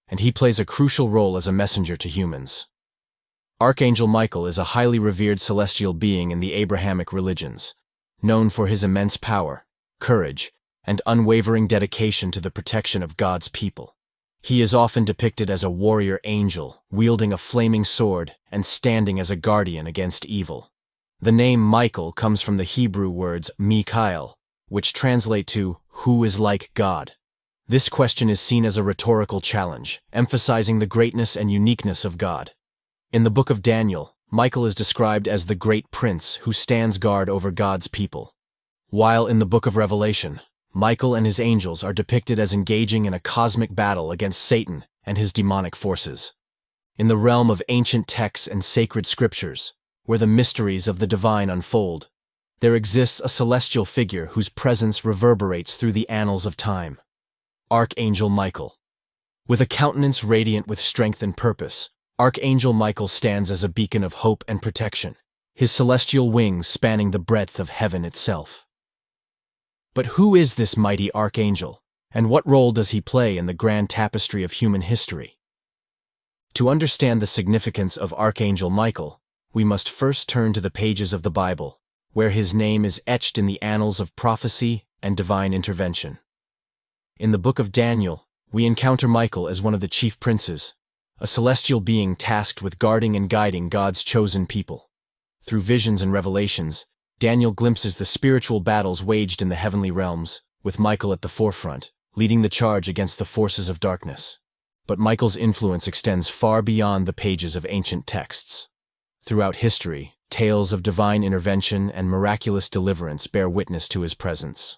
and he plays a crucial role as a messenger to humans. Archangel Michael is a highly revered celestial being in the Abrahamic religions, known for his immense power, courage, and unwavering dedication to the protection of God's people. He is often depicted as a warrior angel, wielding a flaming sword and standing as a guardian against evil. The name Michael comes from the Hebrew words Mikael, which translate to, "Who is like God?" This question is seen as a rhetorical challenge, emphasizing the greatness and uniqueness of God. In the book of Daniel, Michael is described as the great prince who stands guard over God's people. While in the book of Revelation, Michael and his angels are depicted as engaging in a cosmic battle against Satan and his demonic forces. In the realm of ancient texts and sacred scriptures, where the mysteries of the divine unfold, there exists a celestial figure whose presence reverberates through the annals of time. Archangel Michael. With a countenance radiant with strength and purpose, Archangel Michael stands as a beacon of hope and protection, his celestial wings spanning the breadth of heaven itself. But who is this mighty archangel, and what role does he play in the grand tapestry of human history? To understand the significance of Archangel Michael, we must first turn to the pages of the Bible, where his name is etched in the annals of prophecy and divine intervention. In the book of Daniel, we encounter Michael as one of the chief princes, a celestial being tasked with guarding and guiding God's chosen people. Through visions and revelations, Daniel glimpses the spiritual battles waged in the heavenly realms, with Michael at the forefront, leading the charge against the forces of darkness. But Michael's influence extends far beyond the pages of ancient texts. Throughout history, tales of divine intervention and miraculous deliverance bear witness to his presence.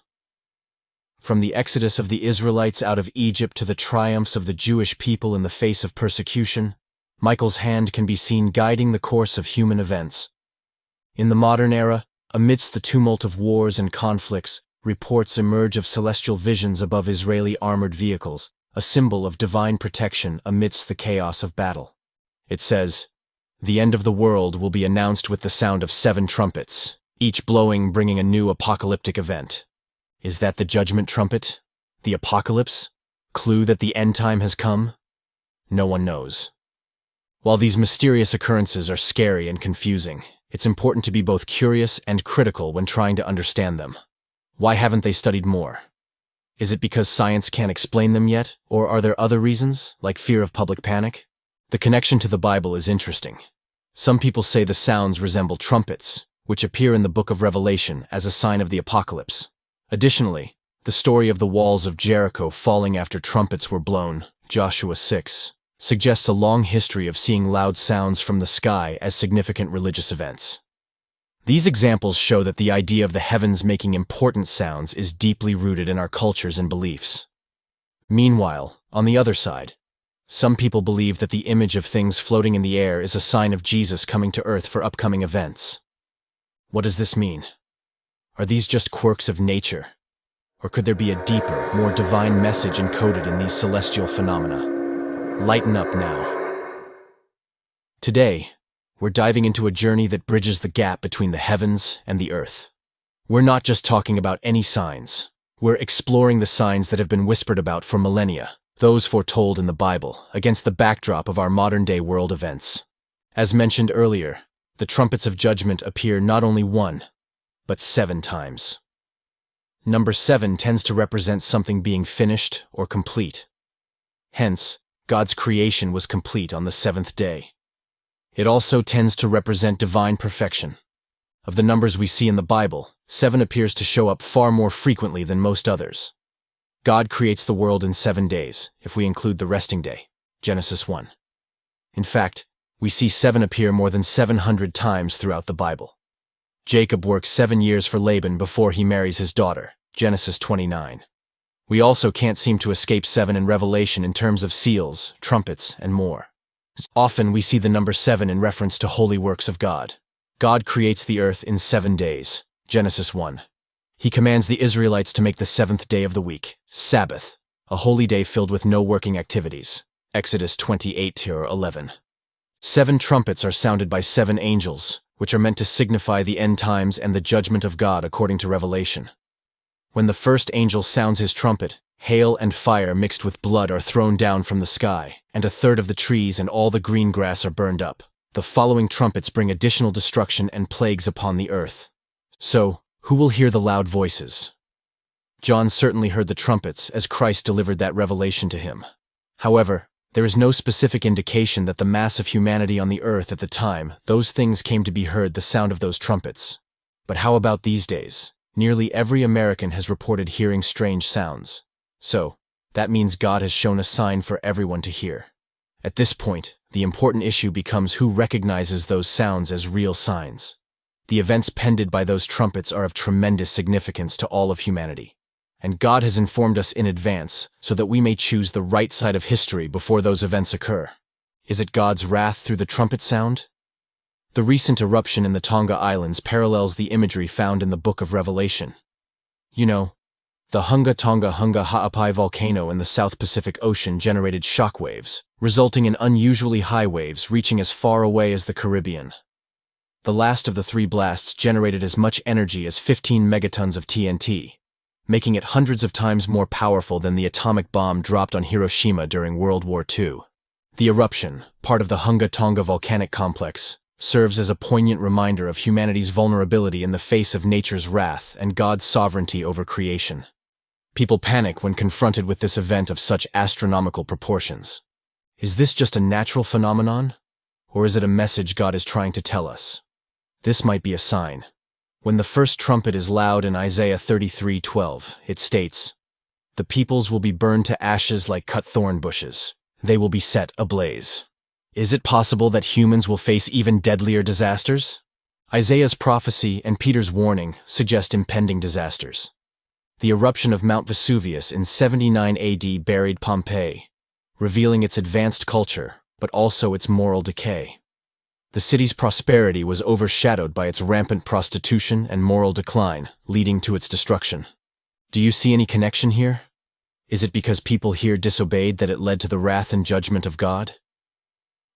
From the exodus of the Israelites out of Egypt to the triumphs of the Jewish people in the face of persecution, Michael's hand can be seen guiding the course of human events. In the modern era, amidst the tumult of wars and conflicts, reports emerge of celestial visions above Israeli armored vehicles, a symbol of divine protection amidst the chaos of battle. It says, "The end of the world will be announced with the sound of 7 trumpets, each blowing bringing a new apocalyptic event." Is that the judgment trumpet? The apocalypse? Clue that the end time has come? No one knows. While these mysterious occurrences are scary and confusing, it's important to be both curious and critical when trying to understand them. Why haven't they studied more? Is it because science can't explain them yet, or are there other reasons, like fear of public panic? The connection to the Bible is interesting. Some people say the sounds resemble trumpets, which appear in the book of Revelation as a sign of the apocalypse. Additionally, the story of the walls of Jericho falling after trumpets were blown, Joshua 6, suggests a long history of seeing loud sounds from the sky as significant religious events. These examples show that the idea of the heavens making important sounds is deeply rooted in our cultures and beliefs. Meanwhile, on the other side, some people believe that the image of things floating in the air is a sign of Jesus coming to earth for upcoming events. What does this mean? Are these just quirks of nature? Or could there be a deeper, more divine message encoded in these celestial phenomena? Lighten up now. Today, we're diving into a journey that bridges the gap between the heavens and the earth. We're not just talking about any signs. We're exploring the signs that have been whispered about for millennia, those foretold in the Bible, against the backdrop of our modern-day world events. As mentioned earlier, the trumpets of judgment appear not only 1, but 7 times. Number 7 tends to represent something being finished or complete. Hence, God's creation was complete on the 7th day. It also tends to represent divine perfection. Of the numbers we see in the Bible, 7 appears to show up far more frequently than most others. God creates the world in 7 days, if we include the resting day, Genesis 1. In fact, we see 7 appear more than 700 times throughout the Bible. Jacob works 7 years for Laban before he marries his daughter, Genesis 29. We also can't seem to escape 7 in Revelation in terms of seals, trumpets, and more. Often we see the number 7 in reference to holy works of God. God creates the earth in 7 days, Genesis 1. He commands the Israelites to make the 7th day of the week, Sabbath, a holy day filled with no working activities, Exodus 28:11. 7 trumpets are sounded by 7 angels, which are meant to signify the end times and the judgment of God according to Revelation. When the first angel sounds his trumpet, Hail and fire mixed with blood are thrown down from the sky, and a third of the trees and all the green grass are burned up. The following trumpets bring additional destruction and plagues upon the earth. So, who will hear the loud voices? John certainly heard the trumpets as Christ delivered that revelation to him. However, there is no specific indication that the mass of humanity on the earth at the time those things came to be heard the sound of those trumpets. But how about these days? Nearly every American has reported hearing strange sounds. So, that means God has shown a sign for everyone to hear. At this point, the important issue becomes who recognizes those sounds as real signs. The events pended by those trumpets are of tremendous significance to all of humanity. And God has informed us in advance so that we may choose the right side of history before those events occur. Is it God's wrath through the trumpet sound? The recent eruption in the Tonga Islands parallels the imagery found in the Book of Revelation. You know, the Hunga Tonga Hunga Ha'apai volcano in the South Pacific Ocean generated shockwaves, resulting in unusually high waves reaching as far away as the Caribbean. The last of the three blasts generated as much energy as 15 megatons of TNT, making it hundreds of times more powerful than the atomic bomb dropped on Hiroshima during World War II. The eruption, part of the Hunga Tonga volcanic complex, serves as a poignant reminder of humanity's vulnerability in the face of nature's wrath and God's sovereignty over creation. People panic when confronted with this event of such astronomical proportions. Is this just a natural phenomenon? Or is it a message God is trying to tell us? This might be a sign. When the first trumpet is loud in Isaiah 33:12, it states, "The peoples will be burned to ashes like cut thorn bushes. They will be set ablaze." Is it possible that humans will face even deadlier disasters? Isaiah's prophecy and Peter's warning suggest impending disasters. The eruption of Mount Vesuvius in 79 AD buried Pompeii, revealing its advanced culture, but also its moral decay. The city's prosperity was overshadowed by its rampant prostitution and moral decline, leading to its destruction. Do you see any connection here? Is it because people here disobeyed that it led to the wrath and judgment of God?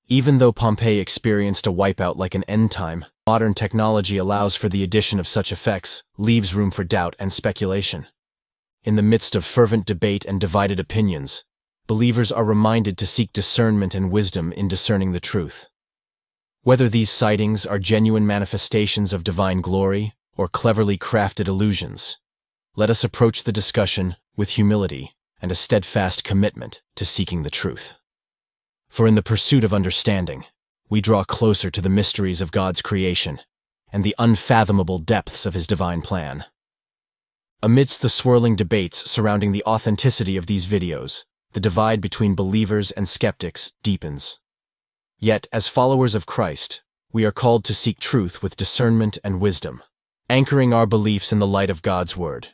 Even though Pompeii experienced a wipeout like an end time, modern technology allows for the addition of such effects, leaves room for doubt and speculation. In the midst of fervent debate and divided opinions, believers are reminded to seek discernment and wisdom in discerning the truth. Whether these sightings are genuine manifestations of divine glory or cleverly crafted illusions, let us approach the discussion with humility and a steadfast commitment to seeking the truth. For in the pursuit of understanding, we draw closer to the mysteries of God's creation and the unfathomable depths of His divine plan. Amidst the swirling debates surrounding the authenticity of these videos, the divide between believers and skeptics deepens. Yet, as followers of Christ, we are called to seek truth with discernment and wisdom, anchoring our beliefs in the light of God's Word.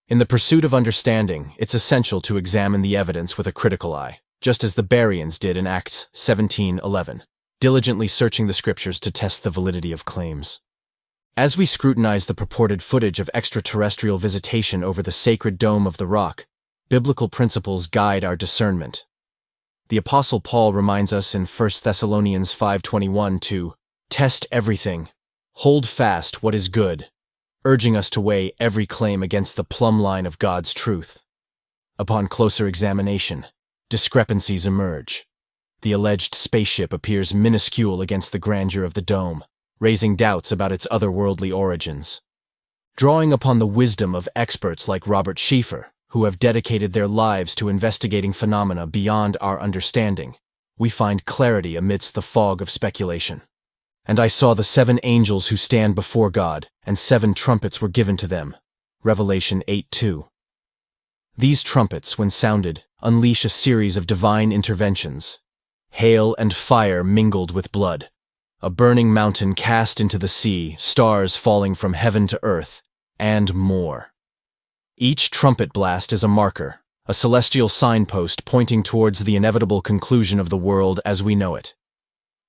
In the pursuit of understanding, it's essential to examine the evidence with a critical eye, just as the Bereans did in Acts 17:11, diligently searching the Scriptures to test the validity of claims. As we scrutinize the purported footage of extraterrestrial visitation over the sacred dome of the rock, biblical principles guide our discernment. The Apostle Paul reminds us in 1 Thessalonians 5:21 to test everything, hold fast what is good, urging us to weigh every claim against the plumb line of God's truth. Upon closer examination, discrepancies emerge. The alleged spaceship appears minuscule against the grandeur of the dome, raising doubts about its otherworldly origins. Drawing upon the wisdom of experts like Robert Schieffer, who have dedicated their lives to investigating phenomena beyond our understanding, we find clarity amidst the fog of speculation. "And I saw the 7 angels who stand before God, and 7 trumpets were given to them." Revelation 8:2. These trumpets, when sounded, unleash a series of divine interventions. Hail and fire mingled with blood, a burning mountain cast into the sea, stars falling from heaven to earth, and more. Each trumpet blast is a marker, a celestial signpost pointing towards the inevitable conclusion of the world as we know it.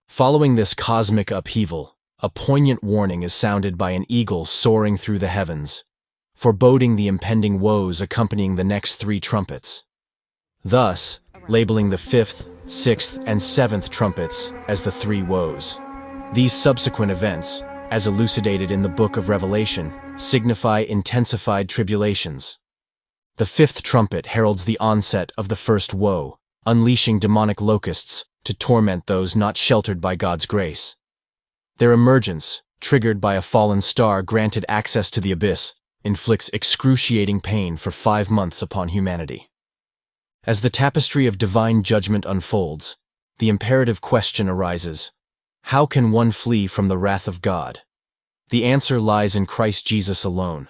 Following this cosmic upheaval, a poignant warning is sounded by an eagle soaring through the heavens, foreboding the impending woes accompanying the next 3 trumpets. Thus, labeling the 5th, 6th, and 7th trumpets as the 3 woes. These subsequent events, as elucidated in the Book of Revelation, signify intensified tribulations. The fifth trumpet heralds the onset of the first woe, unleashing demonic locusts to torment those not sheltered by God's grace. Their emergence, triggered by a fallen star granted access to the abyss, inflicts excruciating pain for 5 months upon humanity. As the tapestry of divine judgment unfolds, the imperative question arises: how can one flee from the wrath of God? The answer lies in Christ Jesus alone,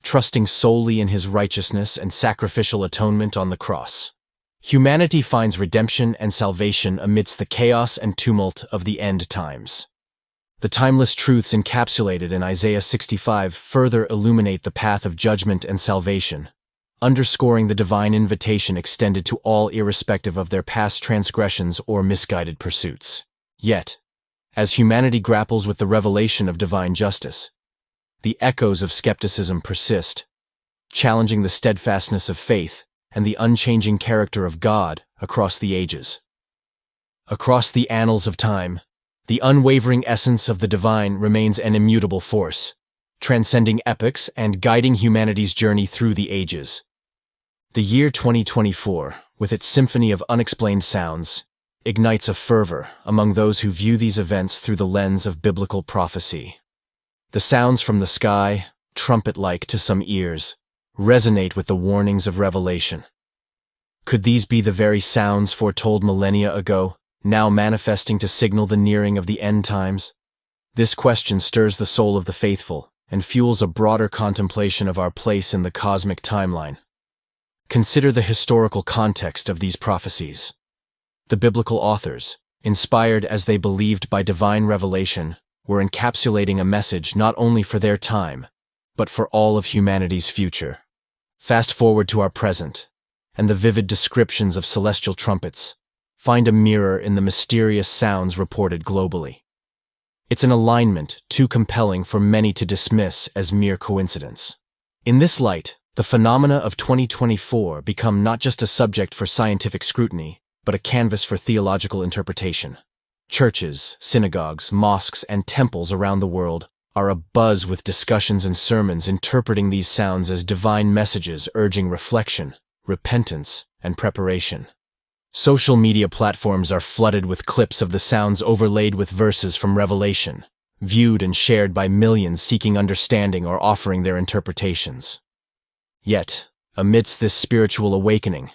trusting solely in his righteousness and sacrificial atonement on the cross. Humanity finds redemption and salvation amidst the chaos and tumult of the end times. The timeless truths encapsulated in Isaiah 65 further illuminate the path of judgment and salvation, underscoring the divine invitation extended to all irrespective of their past transgressions or misguided pursuits. Yet, as humanity grapples with the revelation of divine justice, the echoes of skepticism persist, challenging the steadfastness of faith and the unchanging character of God across the ages. Across the annals of time, the unwavering essence of the divine remains an immutable force, transcending epochs and guiding humanity's journey through the ages. The year 2024, with its symphony of unexplained sounds, ignites a fervor among those who view these events through the lens of biblical prophecy. The sounds from the sky, trumpet-like to some ears, resonate with the warnings of Revelation. Could these be the very sounds foretold millennia ago, now manifesting to signal the nearing of the end times? This question stirs the soul of the faithful and fuels a broader contemplation of our place in the cosmic timeline. Consider the historical context of these prophecies. The biblical authors, inspired as they believed by divine revelation, were encapsulating a message not only for their time, but for all of humanity's future. Fast forward to our present, and the vivid descriptions of celestial trumpets find a mirror in the mysterious sounds reported globally. It's an alignment too compelling for many to dismiss as mere coincidence. In this light, the phenomena of 2024 become not just a subject for scientific scrutiny, but a canvas for theological interpretation. Churches, synagogues, mosques, and temples around the world are abuzz with discussions and sermons interpreting these sounds as divine messages urging reflection, repentance, and preparation. Social media platforms are flooded with clips of the sounds overlaid with verses from Revelation, viewed and shared by millions seeking understanding or offering their interpretations. Yet, amidst this spiritual awakening,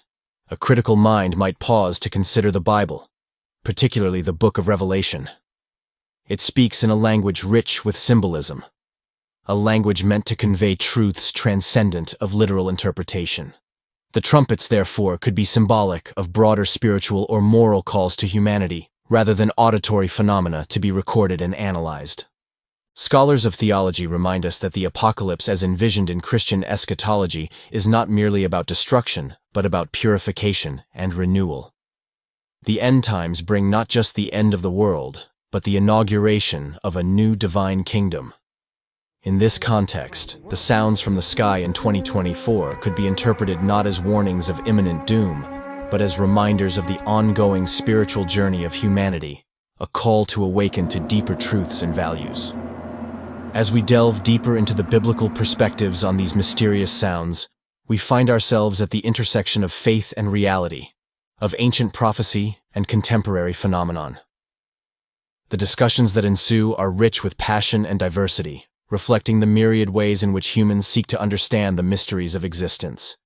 a critical mind might pause to consider the Bible, particularly the book of Revelation. It speaks in a language rich with symbolism, a language meant to convey truths transcendent of literal interpretation. The trumpets, therefore, could be symbolic of broader spiritual or moral calls to humanity, rather than auditory phenomena to be recorded and analyzed. Scholars of theology remind us that the apocalypse as envisioned in Christian eschatology is not merely about destruction, but about purification and renewal. The end times bring not just the end of the world, but the inauguration of a new divine kingdom. In this context, the sounds from the sky in 2024 could be interpreted not as warnings of imminent doom, but as reminders of the ongoing spiritual journey of humanity, a call to awaken to deeper truths and values. As we delve deeper into the biblical perspectives on these mysterious sounds, we find ourselves at the intersection of faith and reality, of ancient prophecy and contemporary phenomenon. The discussions that ensue are rich with passion and diversity, reflecting the myriad ways in which humans seek to understand the mysteries of existence.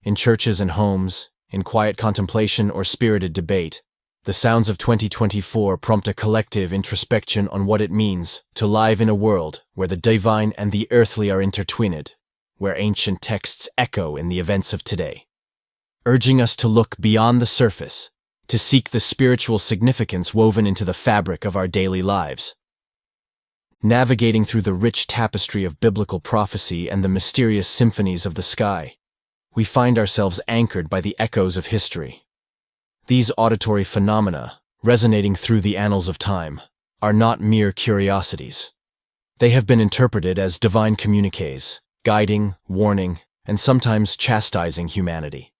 In churches and homes, in quiet contemplation or spirited debate, the sounds of 2024 prompt a collective introspection on what it means to live in a world where the divine and the earthly are intertwined, where ancient texts echo in the events of today, urging us to look beyond the surface, to seek the spiritual significance woven into the fabric of our daily lives. Navigating through the rich tapestry of biblical prophecy and the mysterious symphonies of the sky, we find ourselves anchored by the echoes of history. These auditory phenomena, resonating through the annals of time, are not mere curiosities. They have been interpreted as divine communiques, guiding, warning, and sometimes chastising humanity.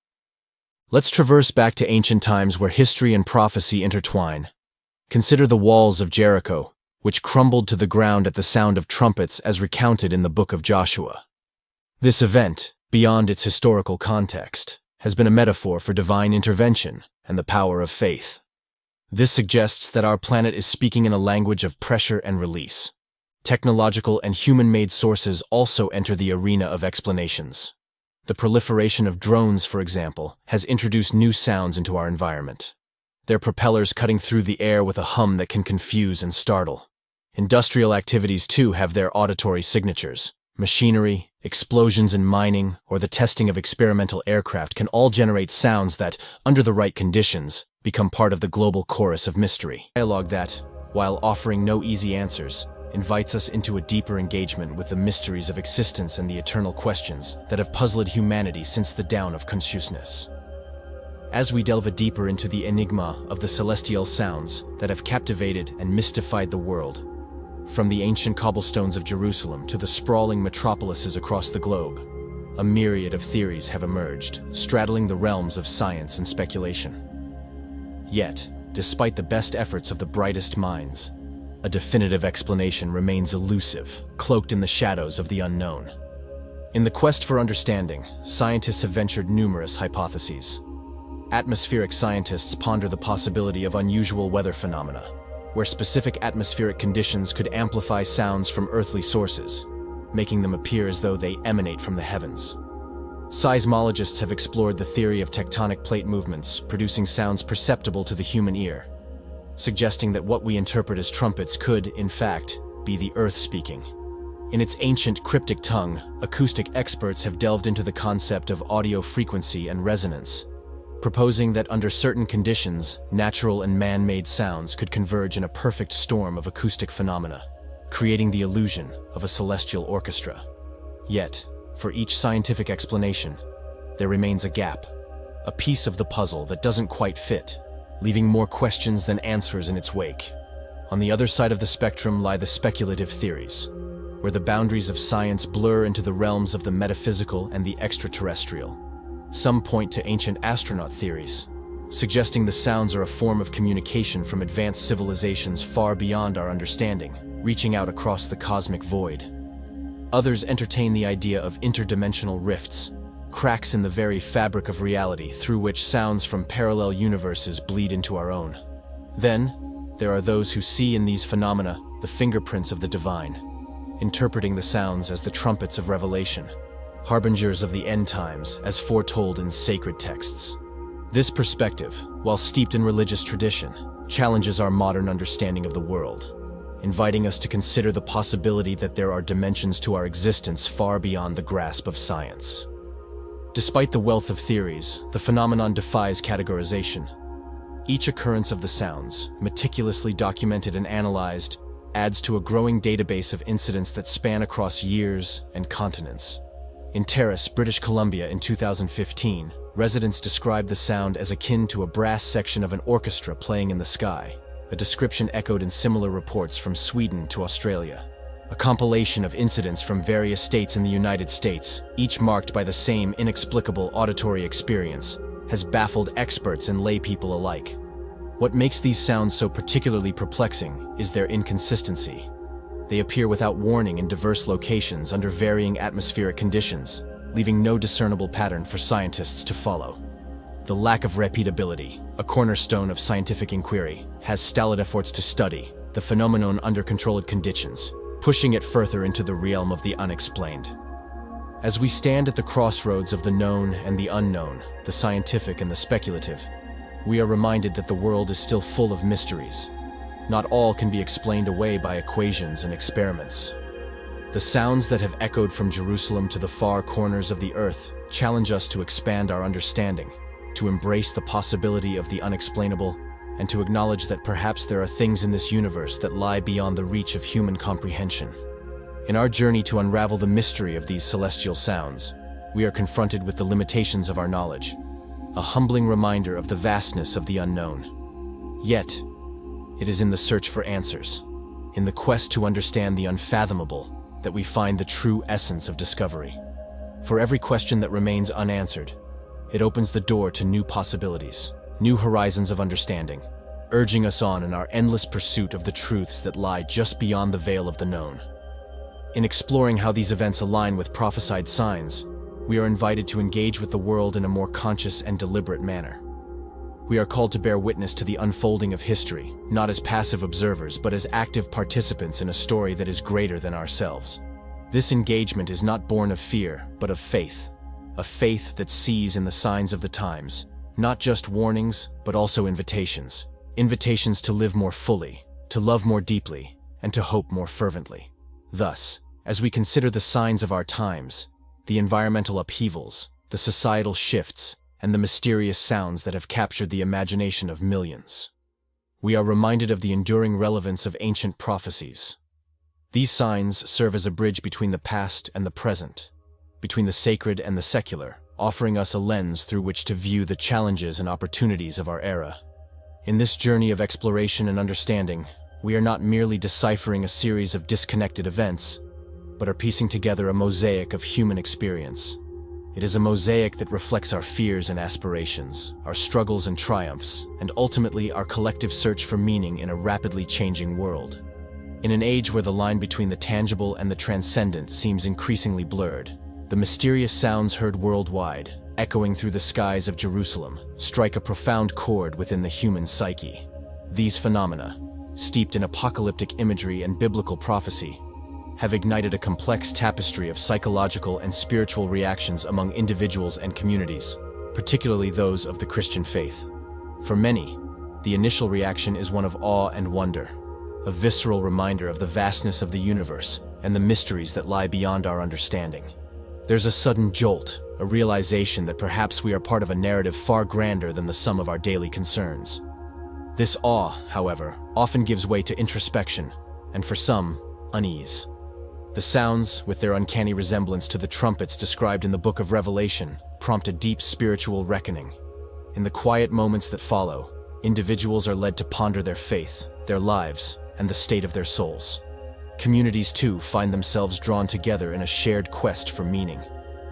Let's traverse back to ancient times where history and prophecy intertwine. Consider the walls of Jericho, which crumbled to the ground at the sound of trumpets as recounted in the book of Joshua. This event, beyond its historical context, has been a metaphor for divine intervention and the power of faith. This suggests that our planet is speaking in a language of pressure and release. Technological and human-made sources also enter the arena of explanations. The proliferation of drones, for example, has introduced new sounds into our environment. Their propellers cutting through the air with a hum that can confuse and startle. Industrial activities, too, have their auditory signatures. Machinery, explosions in mining, or the testing of experimental aircraft can all generate sounds that, under the right conditions, become part of the global chorus of mystery. Dialogue that, while offering no easy answers, invites us into a deeper engagement with the mysteries of existence and the eternal questions that have puzzled humanity since the dawn of consciousness. As we delve deeper into the enigma of the celestial sounds that have captivated and mystified the world, from the ancient cobblestones of Jerusalem to the sprawling metropolises across the globe, a myriad of theories have emerged, straddling the realms of science and speculation. Yet, despite the best efforts of the brightest minds, a definitive explanation remains elusive, cloaked in the shadows of the unknown. In the quest for understanding, scientists have ventured numerous hypotheses. Atmospheric scientists ponder the possibility of unusual weather phenomena, where specific atmospheric conditions could amplify sounds from earthly sources, making them appear as though they emanate from the heavens. Seismologists have explored the theory of tectonic plate movements, producing sounds perceptible to the human ear, suggesting that what we interpret as trumpets could, in fact, be the earth speaking. In its ancient cryptic tongue, acoustic experts have delved into the concept of audio frequency and resonance, proposing that under certain conditions, natural and man-made sounds could converge in a perfect storm of acoustic phenomena, creating the illusion of a celestial orchestra. Yet, for each scientific explanation, there remains a gap, a piece of the puzzle that doesn't quite fit, leaving more questions than answers in its wake. On the other side of the spectrum lie the speculative theories, where the boundaries of science blur into the realms of the metaphysical and the extraterrestrial. Some point to ancient astronaut theories, suggesting the sounds are a form of communication from advanced civilizations far beyond our understanding, reaching out across the cosmic void. Others entertain the idea of interdimensional rifts, cracks in the very fabric of reality through which sounds from parallel universes bleed into our own. Then, there are those who see in these phenomena the fingerprints of the divine, interpreting the sounds as the trumpets of revelation, harbingers of the end times as foretold in sacred texts. This perspective, while steeped in religious tradition, challenges our modern understanding of the world, inviting us to consider the possibility that there are dimensions to our existence far beyond the grasp of science. Despite the wealth of theories, the phenomenon defies categorization. Each occurrence of the sounds, meticulously documented and analyzed, adds to a growing database of incidents that span across years and continents. In Terrace, British Columbia in 2015, residents described the sound as akin to a brass section of an orchestra playing in the sky, a description echoed in similar reports from Sweden to Australia. A compilation of incidents from various states in the United States, each marked by the same inexplicable auditory experience, has baffled experts and laypeople alike. What makes these sounds so particularly perplexing is their inconsistency. They appear without warning in diverse locations under varying atmospheric conditions, leaving no discernible pattern for scientists to follow. The lack of repeatability, a cornerstone of scientific inquiry, has stalled efforts to study the phenomenon under controlled conditions, pushing it further into the realm of the unexplained. As we stand at the crossroads of the known and the unknown, the scientific and the speculative, we are reminded that the world is still full of mysteries. Not all can be explained away by equations and experiments. The sounds that have echoed from Jerusalem to the far corners of the earth challenge us to expand our understanding, to embrace the possibility of the unexplainable, and to acknowledge that perhaps there are things in this universe that lie beyond the reach of human comprehension. In our journey to unravel the mystery of these celestial sounds, we are confronted with the limitations of our knowledge, a humbling reminder of the vastness of the unknown. Yet, it is in the search for answers, in the quest to understand the unfathomable, that we find the true essence of discovery. For every question that remains unanswered, it opens the door to new possibilities, new horizons of understanding, urging us on in our endless pursuit of the truths that lie just beyond the veil of the known. In exploring how these events align with prophesied signs, we are invited to engage with the world in a more conscious and deliberate manner. We are called to bear witness to the unfolding of history, not as passive observers, but as active participants in a story that is greater than ourselves. This engagement is not born of fear, but of faith. A faith that sees in the signs of the times, not just warnings, but also invitations. Invitations to live more fully, to love more deeply, and to hope more fervently. Thus, as we consider the signs of our times, the environmental upheavals, the societal shifts, and the mysterious sounds that have captured the imagination of millions, we are reminded of the enduring relevance of ancient prophecies. These signs serve as a bridge between the past and the present, between the sacred and the secular, offering us a lens through which to view the challenges and opportunities of our era. In this journey of exploration and understanding, we are not merely deciphering a series of disconnected events, but are piecing together a mosaic of human experience. It is a mosaic that reflects our fears and aspirations, our struggles and triumphs, and ultimately our collective search for meaning in a rapidly changing world. In an age where the line between the tangible and the transcendent seems increasingly blurred, the mysterious sounds heard worldwide, echoing through the skies of Jerusalem, strike a profound chord within the human psyche. These phenomena, steeped in apocalyptic imagery and biblical prophecy, have ignited a complex tapestry of psychological and spiritual reactions among individuals and communities, particularly those of the Christian faith. For many, the initial reaction is one of awe and wonder, a visceral reminder of the vastness of the universe and the mysteries that lie beyond our understanding. There's a sudden jolt, a realization that perhaps we are part of a narrative far grander than the sum of our daily concerns. This awe, however, often gives way to introspection, and for some, unease. The sounds, with their uncanny resemblance to the trumpets described in the book of Revelation, prompt a deep spiritual reckoning. In the quiet moments that follow, individuals are led to ponder their faith, their lives, and the state of their souls. Communities, too, find themselves drawn together in a shared quest for meaning.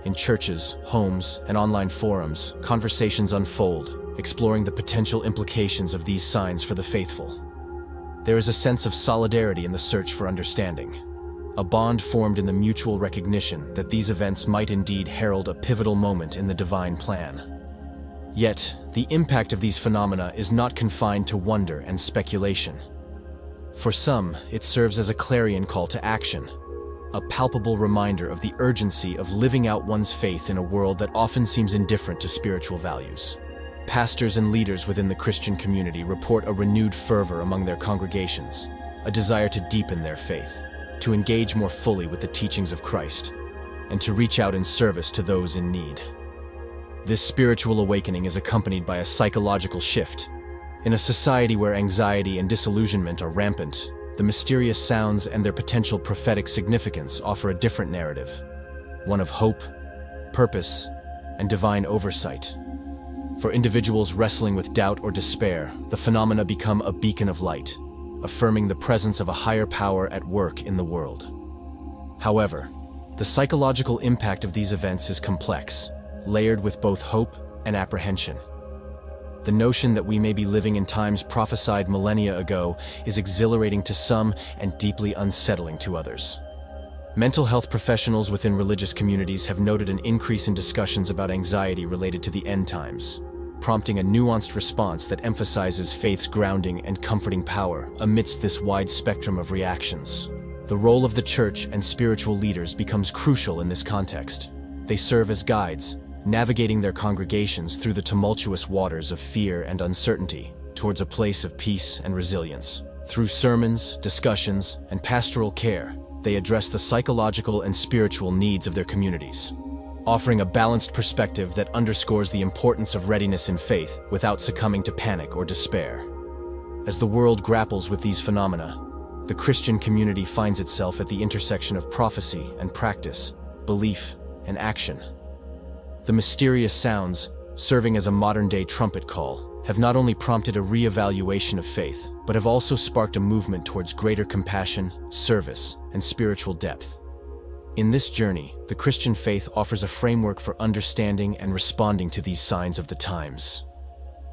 In churches, homes, and online forums, conversations unfold, exploring the potential implications of these signs for the faithful. There is a sense of solidarity in the search for understanding, a bond formed in the mutual recognition that these events might indeed herald a pivotal moment in the divine plan. Yet, the impact of these phenomena is not confined to wonder and speculation. For some, it serves as a clarion call to action, a palpable reminder of the urgency of living out one's faith in a world that often seems indifferent to spiritual values. Pastors and leaders within the Christian community report a renewed fervor among their congregations, a desire to deepen their faith, to engage more fully with the teachings of Christ, and to reach out in service to those in need. This spiritual awakening is accompanied by a psychological shift. In a society where anxiety and disillusionment are rampant, the mysterious sounds and their potential prophetic significance offer a different narrative, one of hope, purpose, and divine oversight. For individuals wrestling with doubt or despair, the phenomena become a beacon of light, affirming the presence of a higher power at work in the world. However, the psychological impact of these events is complex, layered with both hope and apprehension. The notion that we may be living in times prophesied millennia ago is exhilarating to some and deeply unsettling to others. Mental health professionals within religious communities have noted an increase in discussions about anxiety related to the end times, prompting a nuanced response that emphasizes faith's grounding and comforting power amidst this wide spectrum of reactions. The role of the church and spiritual leaders becomes crucial in this context. They serve as guides, navigating their congregations through the tumultuous waters of fear and uncertainty towards a place of peace and resilience. Through sermons, discussions, and pastoral care, they address the psychological and spiritual needs of their communities, offering a balanced perspective that underscores the importance of readiness in faith without succumbing to panic or despair. As the world grapples with these phenomena, the Christian community finds itself at the intersection of prophecy and practice, belief and action. The mysterious sounds, serving as a modern-day trumpet call, have not only prompted a re-evaluation of faith, but have also sparked a movement towards greater compassion, service, and spiritual depth. In this journey, the Christian faith offers a framework for understanding and responding to these signs of the times.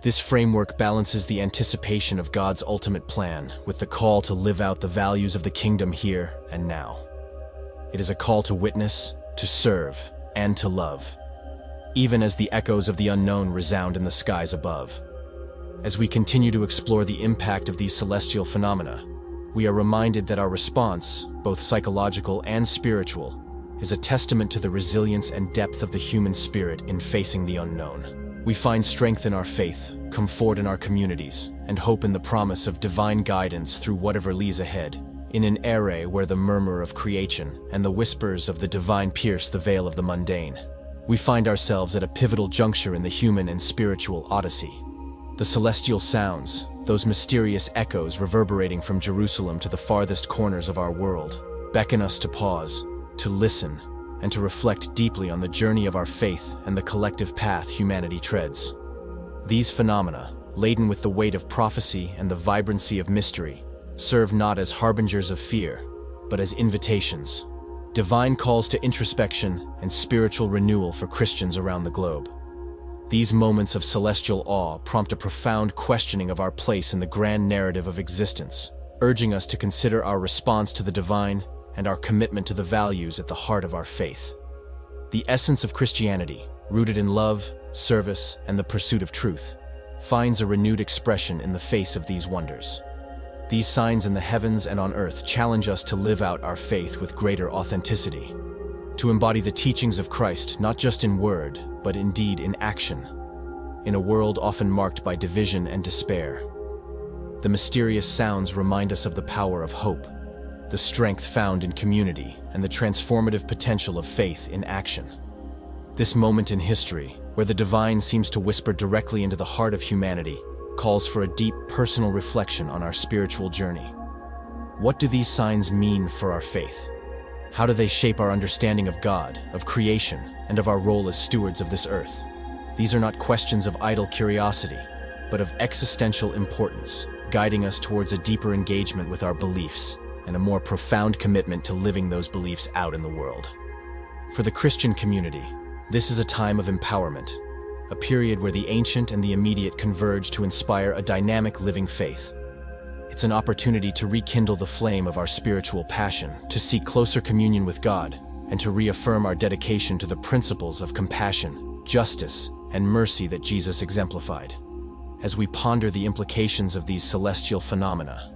This framework balances the anticipation of God's ultimate plan with the call to live out the values of the kingdom here and now. It is a call to witness, to serve, and to love, even as the echoes of the unknown resound in the skies above. As we continue to explore the impact of these celestial phenomena, we are reminded that our response, both psychological and spiritual, is a testament to the resilience and depth of the human spirit in facing the unknown. We find strength in our faith, comfort in our communities, and hope in the promise of divine guidance through whatever lies ahead. In an era where the murmur of creation and the whispers of the divine pierce the veil of the mundane, we find ourselves at a pivotal juncture in the human and spiritual odyssey. The celestial sounds, those mysterious echoes reverberating from Jerusalem to the farthest corners of our world, beckon us to pause, to listen, and to reflect deeply on the journey of our faith and the collective path humanity treads. These phenomena, laden with the weight of prophecy and the vibrancy of mystery, serve not as harbingers of fear, but as invitations, divine calls to introspection and spiritual renewal for Christians around the globe. These moments of celestial awe prompt a profound questioning of our place in the grand narrative of existence, urging us to consider our response to the divine and our commitment to the values at the heart of our faith. The essence of Christianity, rooted in love, service, and the pursuit of truth, finds a renewed expression in the face of these wonders. These signs in the heavens and on earth challenge us to live out our faith with greater authenticity, to embody the teachings of Christ not just in word, but indeed in action. In a world often marked by division and despair, the mysterious sounds remind us of the power of hope, the strength found in community, and the transformative potential of faith in action. This moment in history, where the divine seems to whisper directly into the heart of humanity, calls for a deep personal reflection on our spiritual journey. What do these signs mean for our faith? How do they shape our understanding of God, of creation, and of our role as stewards of this earth? These are not questions of idle curiosity, but of existential importance, guiding us towards a deeper engagement with our beliefs and a more profound commitment to living those beliefs out in the world. For the Christian community, this is a time of empowerment, a period where the ancient and the immediate converge to inspire a dynamic living faith. It's an opportunity to rekindle the flame of our spiritual passion, to seek closer communion with God, and to reaffirm our dedication to the principles of compassion, justice, and mercy that Jesus exemplified. As we ponder the implications of these celestial phenomena,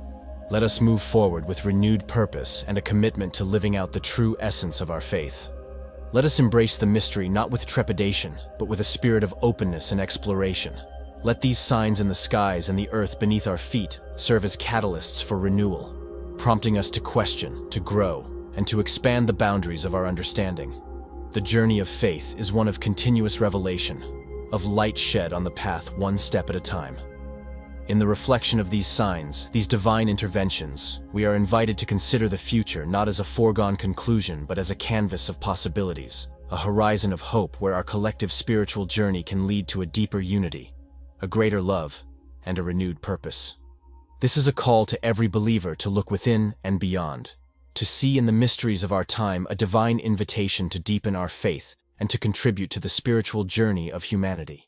let us move forward with renewed purpose and a commitment to living out the true essence of our faith. Let us embrace the mystery not with trepidation, but with a spirit of openness and exploration. Let these signs in the skies and the earth beneath our feet serve as catalysts for renewal, prompting us to question, to grow, and to expand the boundaries of our understanding. The journey of faith is one of continuous revelation, of light shed on the path one step at a time. In the reflection of these signs, these divine interventions, we are invited to consider the future not as a foregone conclusion but as a canvas of possibilities, a horizon of hope where our collective spiritual journey can lead to a deeper unity, a greater love, and a renewed purpose. This is a call to every believer to look within and beyond, to see in the mysteries of our time a divine invitation to deepen our faith and to contribute to the spiritual journey of humanity.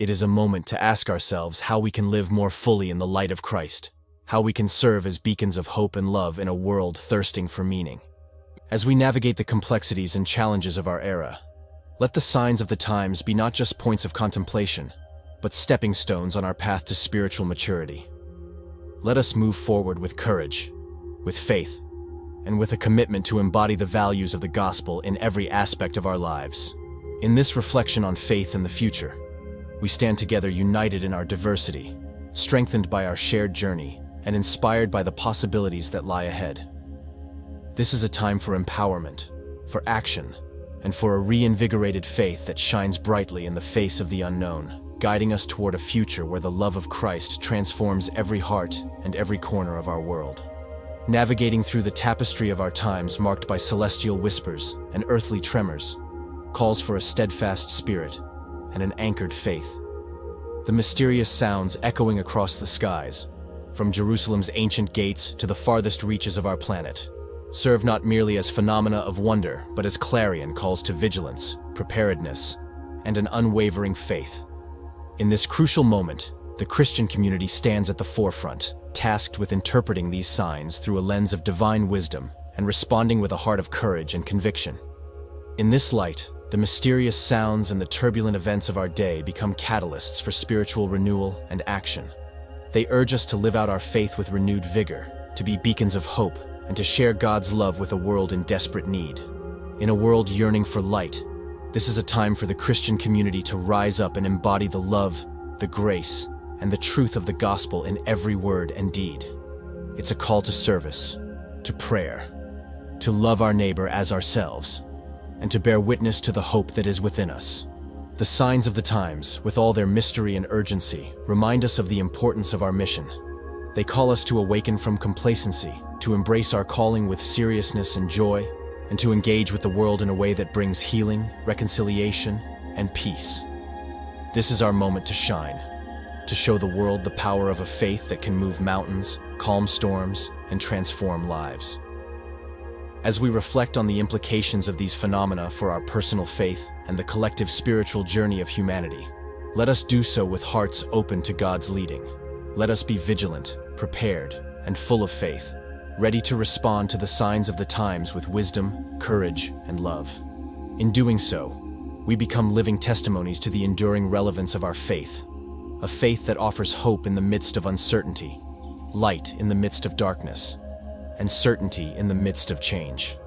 It is a moment to ask ourselves how we can live more fully in the light of Christ, how we can serve as beacons of hope and love in a world thirsting for meaning. As we navigate the complexities and challenges of our era, let the signs of the times be not just points of contemplation, but stepping stones on our path to spiritual maturity. Let us move forward with courage, with faith, and with a commitment to embody the values of the gospel in every aspect of our lives. In this reflection on faith and the future, we stand together united in our diversity, strengthened by our shared journey, and inspired by the possibilities that lie ahead. This is a time for empowerment, for action, and for a reinvigorated faith that shines brightly in the face of the unknown, guiding us toward a future where the love of Christ transforms every heart and every corner of our world. Navigating through the tapestry of our times marked by celestial whispers and earthly tremors, calls for a steadfast spirit and an anchored faith. The mysterious sounds echoing across the skies, from Jerusalem's ancient gates to the farthest reaches of our planet, serve not merely as phenomena of wonder, but as clarion calls to vigilance, preparedness, and an unwavering faith. In this crucial moment, the Christian community stands at the forefront, tasked with interpreting these signs through a lens of divine wisdom and responding with a heart of courage and conviction. In this light, The mysterious sounds and the turbulent events of our day become catalysts for spiritual renewal and action. They urge us to live out our faith with renewed vigor, to be beacons of hope, and to share God's love with a world in desperate need. In a world yearning for light, this is a time for the Christian community to rise up and embody the love, the grace, and the truth of the gospel in every word and deed. It's a call to service, to prayer, to love our neighbor as ourselves, and to bear witness to the hope that is within us. The signs of the times, with all their mystery and urgency, remind us of the importance of our mission. They call us to awaken from complacency, to embrace our calling with seriousness and joy, and to engage with the world in a way that brings healing, reconciliation, and peace. This is our moment to shine, to show the world the power of a faith that can move mountains, calm storms, and transform lives. As we reflect on the implications of these phenomena for our personal faith and the collective spiritual journey of humanity, let us do so with hearts open to God's leading. Let us be vigilant, prepared, and full of faith, ready to respond to the signs of the times with wisdom, courage, and love. In doing so, we become living testimonies to the enduring relevance of our faith, a faith that offers hope in the midst of uncertainty, light in the midst of darkness, and certainty in the midst of change.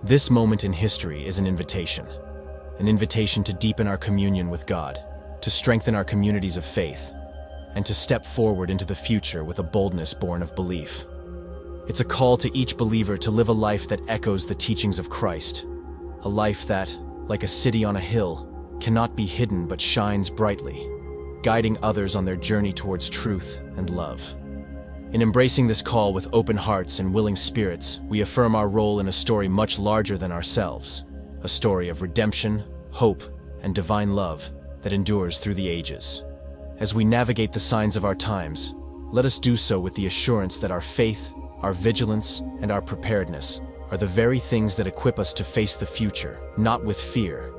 This moment in history is an invitation to deepen our communion with God, to strengthen our communities of faith, and to step forward into the future with a boldness born of belief. It's a call to each believer to live a life that echoes the teachings of Christ, a life that, like a city on a hill, cannot be hidden but shines brightly, guiding others on their journey towards truth and love. In embracing this call with open hearts and willing spirits, we affirm our role in a story much larger than ourselves, a story of redemption, hope, and divine love that endures through the ages. As we navigate the signs of our times, let us do so with the assurance that our faith, our vigilance, and our preparedness are the very things that equip us to face the future, not with fear,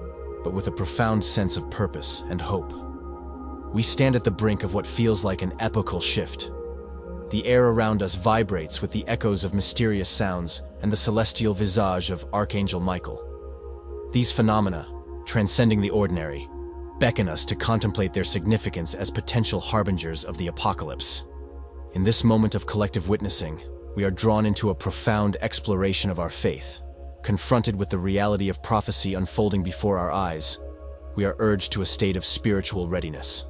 but with a profound sense of purpose and hope. We stand at the brink of what feels like an epochal shift. The air around us vibrates with the echoes of mysterious sounds and the celestial visage of Archangel Michael. These phenomena, transcending the ordinary, beckon us to contemplate their significance as potential harbingers of the apocalypse. In this moment of collective witnessing, we are drawn into a profound exploration of our faith. Confronted with the reality of prophecy unfolding before our eyes, we are urged to a state of spiritual readiness.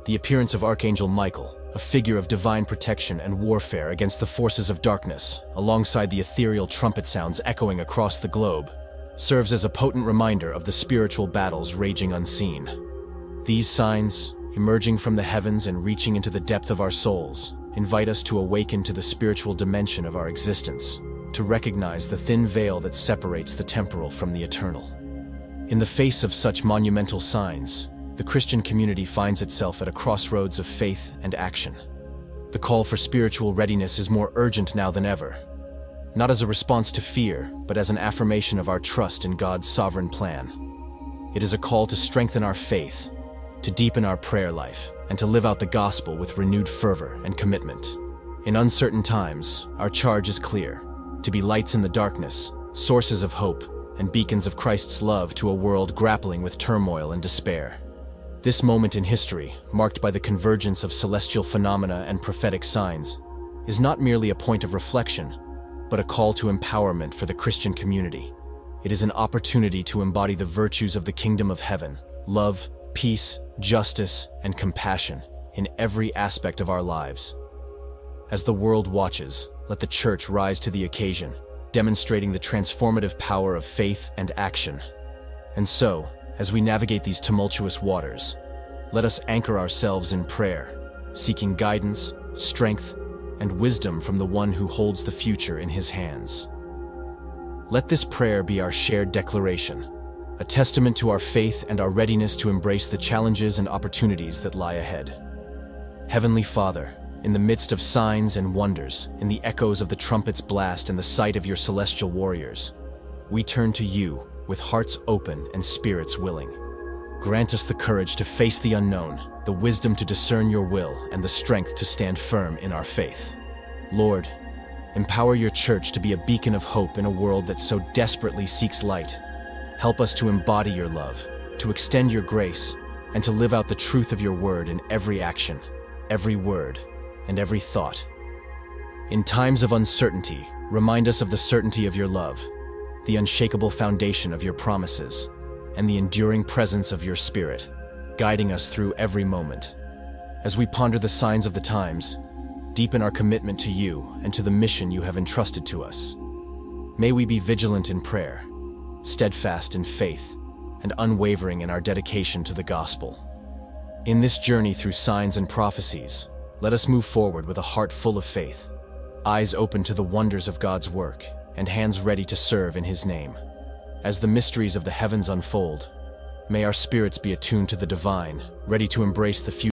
The appearance of Archangel Michael, a figure of divine protection and warfare against the forces of darkness, alongside the ethereal trumpet sounds echoing across the globe, serves as a potent reminder of the spiritual battles raging unseen. These signs, emerging from the heavens and reaching into the depth of our souls, invite us to awaken to the spiritual dimension of our existence, to recognize the thin veil that separates the temporal from the eternal. In the face of such monumental signs, the Christian community finds itself at a crossroads of faith and action. The call for spiritual readiness is more urgent now than ever, not as a response to fear, but as an affirmation of our trust in God's sovereign plan. It is a call to strengthen our faith, to deepen our prayer life, and to live out the gospel with renewed fervor and commitment. In uncertain times, our charge is clear: to be lights in the darkness, sources of hope, and beacons of Christ's love to a world grappling with turmoil and despair. This moment in history, marked by the convergence of celestial phenomena and prophetic signs, is not merely a point of reflection, but a call to empowerment for the Christian community. It is an opportunity to embody the virtues of the kingdom of heaven: love, peace, justice, and compassion in every aspect of our lives. As the world watches, let the church rise to the occasion, demonstrating the transformative power of faith and action. And so, as we navigate these tumultuous waters, let us anchor ourselves in prayer, seeking guidance, strength, and wisdom from the one who holds the future in his hands. Let this prayer be our shared declaration, a testament to our faith and our readiness to embrace the challenges and opportunities that lie ahead. Heavenly Father, in the midst of signs and wonders, in the echoes of the trumpet's blast and the sight of your celestial warriors, we turn to you with hearts open and spirits willing. Grant us the courage to face the unknown, the wisdom to discern your will, and the strength to stand firm in our faith. Lord, empower your church to be a beacon of hope in a world that so desperately seeks light. Help us to embody your love, to extend your grace, and to live out the truth of your word in every action, every word, and every thought. In times of uncertainty, remind us of the certainty of your love, the unshakable foundation of your promises, and the enduring presence of your Spirit, guiding us through every moment. As we ponder the signs of the times, deepen our commitment to you and to the mission you have entrusted to us. May we be vigilant in prayer, steadfast in faith, and unwavering in our dedication to the gospel. In this journey through signs and prophecies, let us move forward with a heart full of faith, eyes open to the wonders of God's work, and hands ready to serve in His name. As the mysteries of the heavens unfold, may our spirits be attuned to the divine, ready to embrace the future